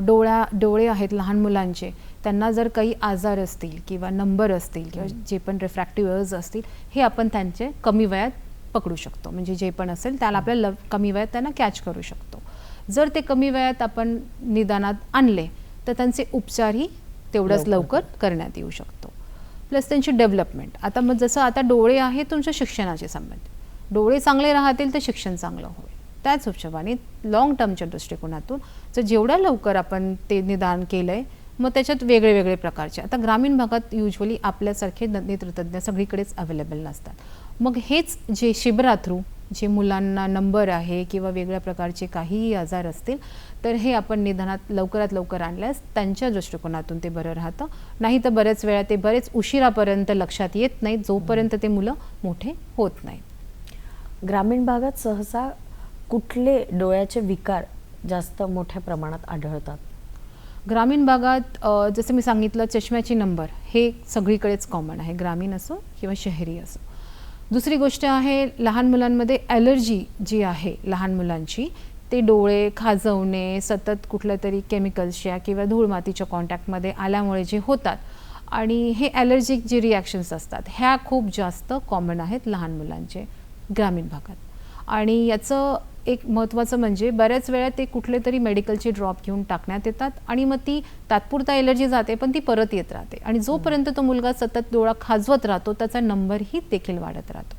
डोळे आहेत लहान मुलांचे, त्यांना जर काही आजार असतील किंवा नंबर असतील किंवा जे पण रिफ्रॅक्टिव्ह एरर्स असतील, हे आपण त्यांचे कमी वयात पकडू शकतो. म्हणजे जे पण असेल त्याला आपल्याला कमी वयात त्यांना कॅच करू शकतो. जर ते कमी वयात आपण निदानात आणले तर त्यांचे उपचारही तेवढंच लवकर करण्यात येऊ शकतो. प्लस त्यांची डेव्हलपमेंट. आता मग जसं आता डोळे आहे तुमच्या शिक्षणाचे संबंध, डोळे चांगले राहतील तर शिक्षण चांगलं होईल. त्याच हिशोबाने लॉंग टर्मच्या दृष्टिकोनातून जर जेवढ्या लवकर आपण ते निदान केलं आहे, मग त्याच्यात वेगळे वेगळे प्रकारचे, आता ग्रामीण भागात युजली आपल्यासारखे नेत्रतज्ञ सगळीकडेच अवेलेबल नसतात. मग हेच जे शिबिरा थ्रू जे मुलांना नंबर आहे किंवा वेगळ्या प्रकारचे काहीही आजार असतील, तर हे आपण निदानात लवकरात लवकर आणल्यास त्यांच्या दृष्टिकोनातून ते बरं राहतं. नाही तर बऱ्याच वेळा ते बरेच उशिरापर्यंत लक्षात येत नाही, जोपर्यंत ते मुलं मोठे होत नाहीत. ग्रामीण भागात सहसा कुठले डोळ्याचे विकार जास्त मोठ्या प्रमाणात आढळतात? ग्रामीण भागात जसं मी सांगितलं, चष्म्याची नंबर हे सगळीकडेच कॉमन आहे, ग्रामीण असो किंवा शहरी असो. दुसरी गोष्ट आहे, लहान मुलांमध्ये ॲलर्जी जी आहे लहान मुलांची, ते डोळे खाजवणे, सतत कुठल्या तरी केमिकल्सच्या किंवा धूळ मातीच्या कॉन्टॅक्टमध्ये आल्यामुळे जे होतात, आणि हे ॲलर्जिक जे रिॲक्शन्स असतात ह्या खूप जास्त कॉमन आहेत लहान मुलांचे ग्रामीण भागात. आणि याचं एक महत्त्वाचं म्हणजे बऱ्याच वेळा ते कुठले तरी मेडिकलचे ड्रॉप घेऊन टाकण्यात येतात आणि मग ती तात्पुरता एलर्जी जाते पण ती परत येत राहते, आणि जोपर्यंत तो मुलगा सतत डोळा खाजवत राहतो त्याचा नंबरही देखील वाढत राहतो.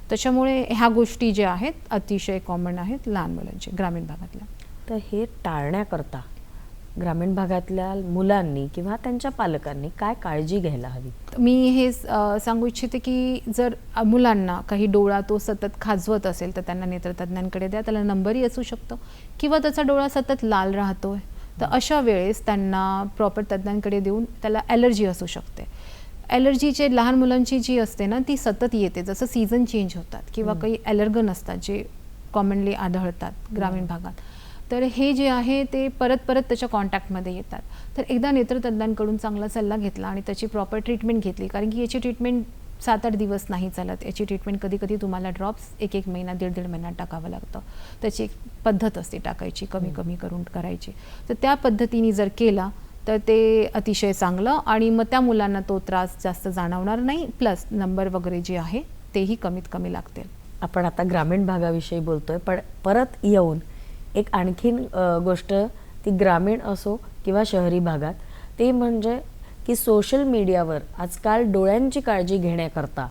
त्याच्यामुळे ह्या गोष्टी ज्या आहेत अतिशय कॉमन आहेत लहान मुलांचे ग्रामीण भागातल्या. तर हे टाळण्याकरता ग्रामीण भागातल्या मुलांनी किंवा त्यांच्या पालकांनी काय काळजी घ्यायला हवी? मी हे सांगू इच्छिते की जर मुलांना काही डोळा तो सतत खाजवत असेल तर त्यांना नेत्रतज्ञांकडे द्या. त्याला नंबरही असू शकतो किंवा त्याचा डोळा सतत लाल राहतोय तर अशा वेळेस त्यांना प्रॉपर तज्ञांकडे देऊन, त्याला ॲलर्जी असू शकते. ॲलर्जीचे लहान मुलांची जी असते ना ती सतत येते, जसं सीझन चेंज होतात किंवा काही ॲलर्गन असतात जे कॉमनली आढळतात ग्रामीण भागात, तर हे जे आहे ते परत परत त्याच्या कॉन्टॅक्टमध्ये येतात. तर एकदा नेत्रतज्ञांकडून चांगला सल्ला घेतला आणि त्याची प्रॉपर ट्रीटमेंट घेतली, कारण की याची ट्रीटमेंट 7-8 दिवस नाही चालत. याची ट्रीटमेंट कधी कधी तुम्हाला ड्रॉप्स 1-1 महिना 1.5 महिन्यात टाकावं लागतं. त्याची एक पद्धत असते टाकायची, कमी कमी करून करायची. तर त्या पद्धतीने जर केला तर ते अतिशय चांगलं, आणि मग त्या मुलांना तो त्रास जास्त जाणवणार नाही, प्लस नंबर वगैरे जे आहे तेही कमीत कमी लागतील. आपण आता ग्रामीण भागाविषयी बोलतोय, पण परत येऊन एक आणखीन गोष्ट, ती ग्रामीण असो किंवा शहरी भागात, ते म्हणजे की सोशल मीडियावर आजकाल डोळ्यांची काळजी घेण्याकरता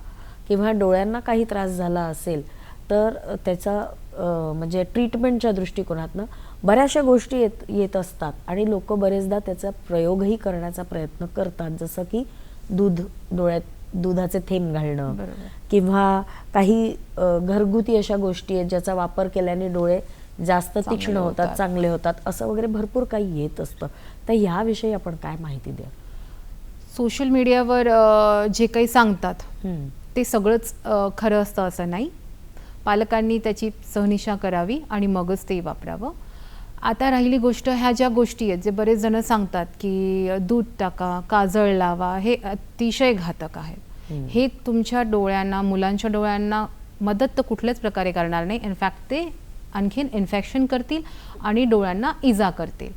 किंवा डोळ्यांना काही त्रास झाला असेल तर त्याचा म्हणजे ट्रीटमेंटच्या दृष्टिकोनातनं बऱ्याचशा गोष्टी येत असतात, आणि लोक बरेचदा त्याचा प्रयोगही करण्याचा प्रयत्न करतात, जसं की डोळ्यात दुधाचे थेंब घालणं किंवा काही घरगुती अशा गोष्टी आहेत ज्याचा वापर केल्याने डोळे जास्त तीक्ष्ण होतात, चांगले होतात, असं वगैरे भरपूर काही येत असतं. तर ह्याविषयी आपण काय माहिती द्या? सोशल मीडियावर जे काही सांगतात ते सगळंच खरं असतं असं नाही. पालकांनी त्याची सहनिशा करावी आणि मगच ते वापरावं. आता राहिली गोष्ट, ह्या ज्या गोष्टी आहेत जे बरेच जण सांगतात की दूध टाका, काजळ लावा, हे अतिशय घातक आहेत. हे तुमच्या डोळ्यांना, मुलांच्या डोळ्यांना मदत तर कुठल्याच प्रकारे करणार नाही. इनफॅक्ट ते आणखीन इन्फेक्शन करतील आणि डोळ्यांना इजा करतील.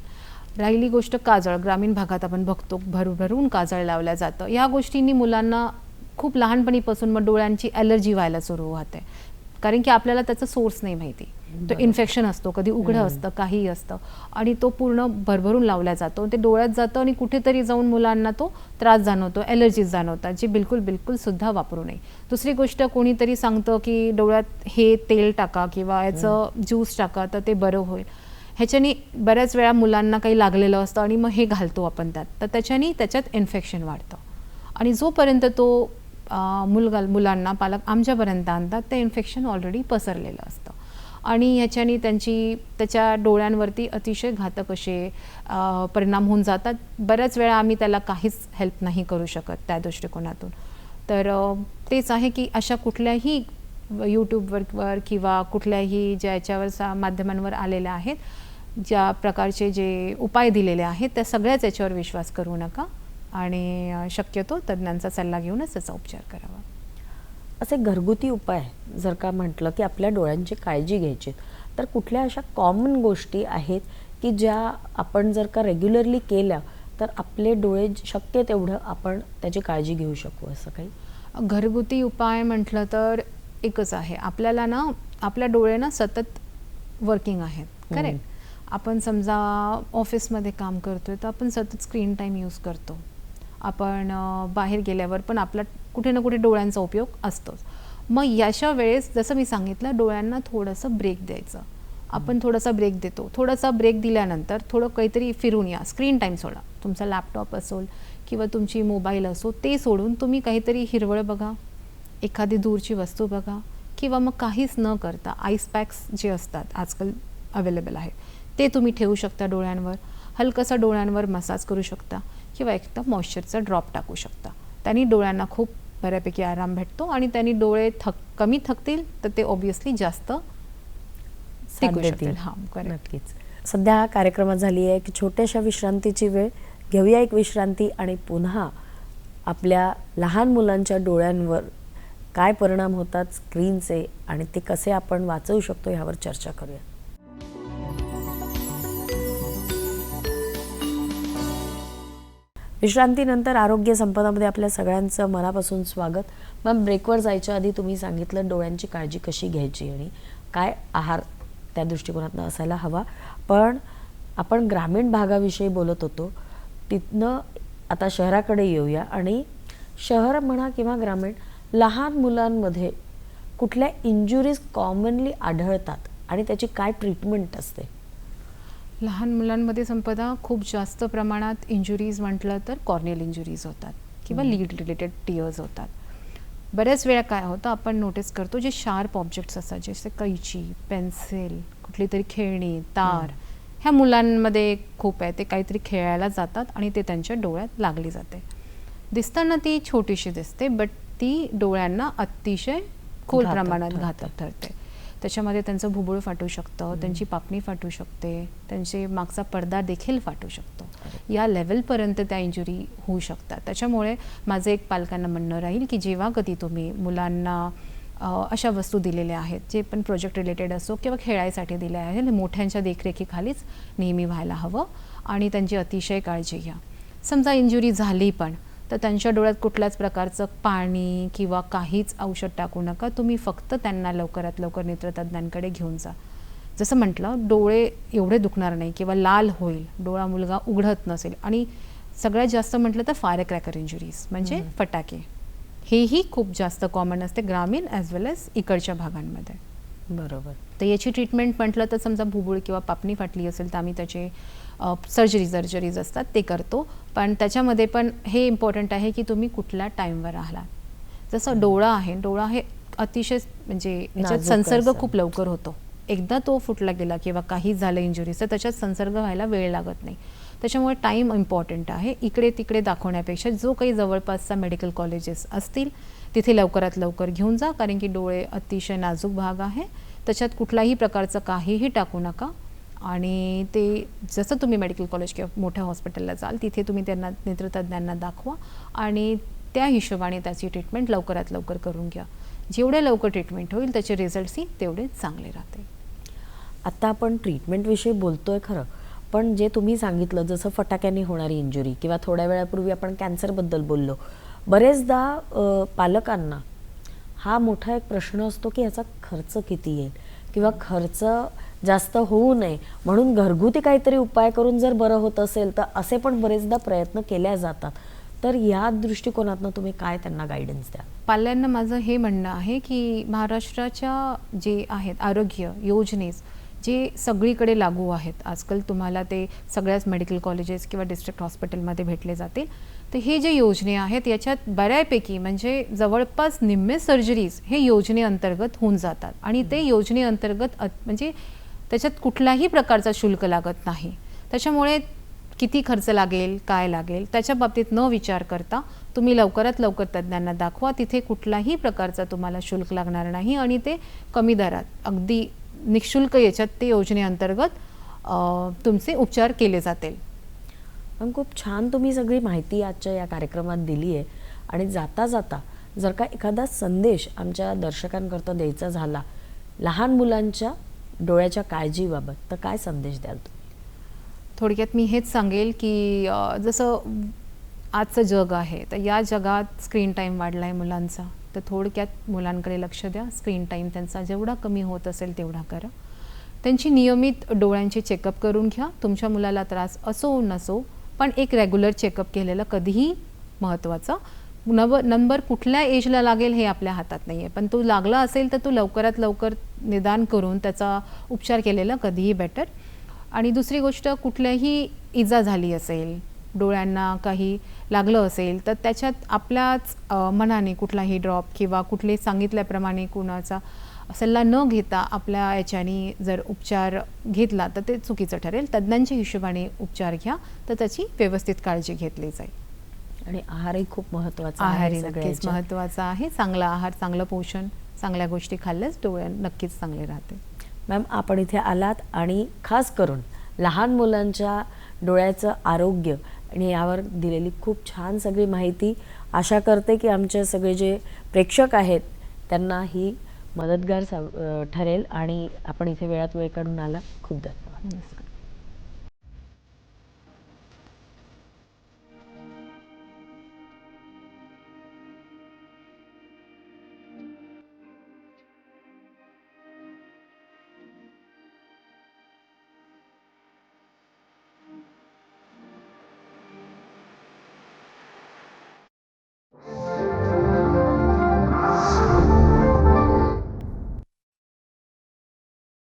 राहिली गोष्ट काजळ, ग्रामीण भागात आपण बघतो भरभरून काजळ लावल्या जातं. या गोष्टींनी मुलांना खूप लहानपणीपासून मग डोळ्यांची ॲलर्जी व्हायला सुरू होते, कारण की आपल्याला त्याचा सोर्स नाही माहिती. तो इन्फेक्शन असतो, कधी उघडं असतं, काहीही असतं, आणि तो पूर्ण भरभरून लावला जातो, ते डोळ्यात जातं आणि कुठेतरी जाऊन मुलांना तो त्रास जाणवतो, ॲलर्जीज जाणवतात, जे बिलकुल सुद्धा वापरू नये. दुसरी गोष्ट, कोणीतरी सांगतं की डोळ्यात हे तेल टाका किंवा याचं ज्यूस टाका तर ते बरं होईल. ह्याच्याने बऱ्याच वेळा मुलांना काही लागलेलं असतं आणि मग हे घालतो आपण त्यात, तर त्याच्यात इन्फेक्शन वाढतं. आणि जोपर्यंत तो मुलांना पालक आमच्यापर्यंत आणतात ते इन्फेक्शन ऑलरेडी पसरलेलं असतं आणि ह्याच्याने त्याच्या डोळ्यांवरती अतिशय घातक असे परिणाम होऊन जातात. बऱ्याच वेळा आम्ही त्याला काहीच हेल्प नाही करू शकत त्या दृष्टिकोनातून. तर तेच आहे की अशा कुठल्याही यूट्यूबवर किंवा कुठल्याही ज्या याच्यावर माध्यमांवर आलेल्या आहेत, ज्या प्रकारचे जे उपाय दिलेले आहेत, त्या सगळ्याच याच्यावर विश्वास करू नका आणि शक्यतो तज्ज्ञांचा सल्ला घेऊनच त्याचा उपचार करावा. असे घरगुती उपाय जर का म्हटलं की आपल्या डोळ्यांची काळजी घ्यायची, तर कुठल्या अशा कॉमन गोष्टी आहेत की ज्या आपण जर का रेग्युलरली केल्या तर आपले डोळे शक्य तेवढं आपण त्याची काळजी घेऊ शकू? असं काही घरगुती उपाय म्हटलं तर एकच आहे, आपल्याला ना आपल्या डोळे ना सतत वर्किंग आहेत, करेक्ट. आपण समजा ऑफिसमध्ये काम करतोय तर आपण सतत स्क्रीन टाईम यूज करतो. आपण बाहेर गेल्यावर पण आपला कुठे ना कुठे डोळ्यांचा उपयोग असतोच. मग याच्या वेळेस जसं मी सांगितलं, डोळ्यांना थोडंसं ब्रेक द्यायचं. आपण थोडासा ब्रेक देतो. थोडासा ब्रेक दिल्यानंतर थोडं काहीतरी फिरून या, स्क्रीन टाईम सोडा. तुमचा लॅपटॉप असेल किंवा तुमची मोबाईल असो, ते सोडून तुम्ही काहीतरी हिरवळ बघा, एखादी दूरची वस्तू बघा, किंवा मग काहीच न करता आईस पॅक्स जे असतात आजकाल अवेलेबल आहेत ते तुम्ही ठेवू शकता डोळ्यांवर. हलकंसं डोळ्यांवर मसाज करू शकता किंवा एकदम मॉइश्चरचा ड्रॉप टाकू शकता. त्यांनी डोळ्यांना खूप बऱ्यापैकी आराम भेटतो आणि त्यांनी डोळे कमी थकतील तर ते ऑब्व्हियसली जास्त टिकू शकतील. हां, करेक्ट. नक्कीच. सध्या कार्यक्रमात झाली आहे की छोट्याशा विश्रांतीची वेळ. घेऊया एक विश्रांती आणि पुन्हा आपल्या लहान मुलांच्या डोळ्यांवर काय परिणाम होतात स्क्रीनचे आणि ते कसे आपण वाचवू शकतो ह्यावर चर्चा करूया. विश्रांतीनंतर आरोग्य संपदामध्ये आपल्या सगळ्यांचं मनापासून स्वागत. मग ब्रेकवर जायच्या आधी तुम्ही सांगितलं डोळ्यांची काळजी कशी घ्यायची आणि काय आहार त्या दृष्टिकोनातून असायला हवा. पण आपण ग्रामीण भागाविषयी बोलत होतो, तिथनं आता शहराकडे येऊया. आणि शहर म्हणा किंवा ग्रामीण, लहान मुलांमध्ये कुठल्या इंजुरीज कॉमनली आढळतात आणि त्याची काय ट्रीटमेंट असते? लहान मुलांमध्ये संपदा खूप जास्त प्रमाणात इंजुरीज म्हटलं तर कॉर्नियल इंजुरीज होतात किंवा लीड रिलेटेड टिअर्स होतात. बऱ्याच वेळा काय होतं, आपण नोटीस करतो जे शार्प ऑब्जेक्ट्स असतात जसे कैची, पेन्सिल, कुठली तरी खेळणी, तार, ह्या मुलांमध्ये खूप आहे. ते काहीतरी खेळायला जातात आणि ते त्यांच्या डोळ्यात लागली जाते. दिसताना ती छोटीशी दिसते, बट ती डोळ्यांना अतिशय खोल प्रमाणात घातक ठरते. त्याच्यामध्ये त्यांचं भुबुळ फाटू शकतं, त्यांची पापणी फाटू शकते, त्यांचे मागचा पडदा देखील फाटू शकतो. या लेवलपर्यंत त्या इंजुरी होऊ शकतात. त्याच्यामुळे माझं एक पालकांना म्हणणं राहील की जेव्हा कधी तुम्ही मुलांना अशा वस्तू दिलेल्या आहेत, जे पण प्रोजेक्ट रिलेटेड असो किंवा खेळायसाठी दिल्या आहेत, मोठ्यांच्या देखरेखीखालीच नेहमी व्हायला हवं आणि त्यांची अतिशय काळजी घ्या. समजा इंजुरी झाली पण तर त्यांच्या डोळ्यात कुठल्याच प्रकारचं पाणी किंवा काहीच औषध टाकू नका. तुम्ही फक्त त्यांना लवकरात लवकर नेत्रतज्ञांकडे घेऊन जा. जसं म्हटलं, डोळे एवढे दुखणार नाही किंवा लाल होईल, डोळा मुलगा उघडत नसेल, आणि सगळ्यात जास्त म्हटलं तर फायर क्रॅकर इंजुरीज म्हणजे फटाके, हेही खूप जास्त कॉमन असते ग्रामीण ॲज वेल एज इकडच्या भागांमध्ये. बरोबर. तर याची ट्रीटमेंट म्हटलं तर समजा भुबुळ किंवा पापणी फाटली असेल तर आम्ही त्याचे सर्जरीज असतात ते करतो. पण त्याच्यामध्ये पण हे इम्पॉर्टंट आहे की तुम्ही कुठल्या टाईमवर आहात. जसं डोळा आहे अतिशय म्हणजे याच्यात संसर्ग खूप लवकर होतो. एकदा तो फुटला गेला किंवा काही झालं इंजुरीज तर त्याच्यात संसर्ग व्हायला वेळ लागत नाही. त्याच्यामुळे टाईम इम्पॉर्टंट आहे. इकडे तिकडे दाखवण्यापेक्षा जो काही जवळपासचा मेडिकल कॉलेजेस असतील तिथे लवकरात लवकर घेऊन जा, कारण की डोळे अतिशय नाजूक भाग आहे. त्याच्यात कुठल्याही प्रकारचं काहीही टाकू नका. आणि ते जसं तुम्ही मेडिकल कॉलेज किंवा मोठ्या हॉस्पिटलला जाल तिथे तुम्ही त्यांना नेत्रतज्ञांना दाखवा आणि त्या हिशोबाने त्याची ट्रीटमेंट लवकरात लवकर करून घ्या. जेवढे लवकर ट्रीटमेंट होईल त्याचे रिझल्ट्सही तेवढे चांगले राहतील. आता आपण ट्रीटमेंटविषयी बोलतोय खरं, पण जे तुम्ही सांगितलं जसं फटाक्याने होणारी इंजुरी किंवा थोड्या वेळापूर्वी आपण कॅन्सरबद्दल बोललो, बरेचदा पालकांना हा मोठा एक प्रश्न असतो की याचा खर्च किती येईल किंवा खर्च जास्त होऊ नये म्हणून घरगुती काहीतरी उपाय करून जर बरं होत असेल तर असे पण बरेचदा प्रयत्न केल्या जातात. तर या दृष्टिकोनातनं तुम्ही काय त्यांना गायडन्स द्या? पाल्यांना माझं हे म्हणणं आहे की महाराष्ट्राच्या जे आहेत आरोग्य योजनेस जे सगळीकडे लागू आहेत, आजकाल तुम्हाला ते सगळ्याच मेडिकल कॉलेजेस किंवा डिस्ट्रिक्ट हॉस्पिटलमध्ये भेटले जातील. तर हे जे योजने आहेत याच्यात बऱ्यापैकी म्हणजे जवळपास निम्मे सर्जरीज हे योजनेअंतर्गत होऊन जातात आणि ते योजनेअंतर्गत म्हणजे त्याच्यात कुठल्याही प्रकारचा शुल्क लागत नाही. त्याच्यामुळे किती खर्च लागेल काय लागेल त्याच्या बाबतीत न विचार करता तुम्ही लवकरात लवकर तज्ज्ञांना दाखवा. तिथे कुठल्याही प्रकारचा तुम्हाला शुल्क लागणार नाही आणि ते कमी दरात अगदी निःशुल्क याच्यात ते योजनेअंतर्गत तुमचे उपचार केले जातील. पण खूप छान तुम्ही सगळी माहिती आजच्या या कार्यक्रमात दिली आहे. आणि जाता जाता जर का एखादा संदेश आमच्या दर्शकांकरता द्यायचा झाला लहान मुलांच्या डोळ्याच्या काळजीबाबत, तर काय संदेश द्याल तुम्ही? थोडक्यात मी हेच सांगेल की जसं आजचं जग आहे तर या जगात स्क्रीन टाईम वाढला आहे मुलांचा, तर थोडक्यात मुलांकडे लक्ष द्या. स्क्रीन टाईम त्यांचा जेवढा कमी होत असेल तेवढा करा. त्यांची नियमित डोळ्यांची चेकअप करून घ्या. तुमच्या मुलाला त्रास असो नसो पण एक रेग्युलर चेकअप केलेलं कधीही महत्त्वाचं. नंबर कुठल्या एजला लागेल हे आपल्या हातात नाही आहे, पण तो लागला असेल तर तो लवकरात लवकर निदान करून त्याचा उपचार केलेला कधीही बेटर. आणि दुसरी गोष्ट, कुठल्याही इजा झाली असेल, डोळ्यांना काही लागलं असेल तर त्याच्यात आपल्याच मनाने कुठलाही ड्रॉप किंवा कुठले सांगितल्याप्रमाणे कुणाचा सल्ला न घेता आपल्या याच्याने जर उपचार घेतला तर ते चुकीचं ठरेल. तज्ज्ञांच्या हिशोबाने उपचार घ्या तर त्याची व्यवस्थित काळजी घेतली जाईल. आणि आहारही खूप महत्त्वाचा आहे. आहारही नक्कीच महत्त्वाचा आहे. चांगला आहार, चांगलं पोषण, चांगल्या गोष्टी खाल्ल्यास डोळे नक्कीच चांगले राहते. मॅम, आपण इथे आलात आणि खास करून लहान मुलांच्या डोळ्याचं आरोग्य आणि यावर दिलेली खूप छान सगळी माहिती. आशा करते की आमचे सगळे जे प्रेक्षक आहेत त्यांना ही मदतगार ठरेल. आणि आपण इथे वेळात वेळ काढून आला, खूप धन्यवाद.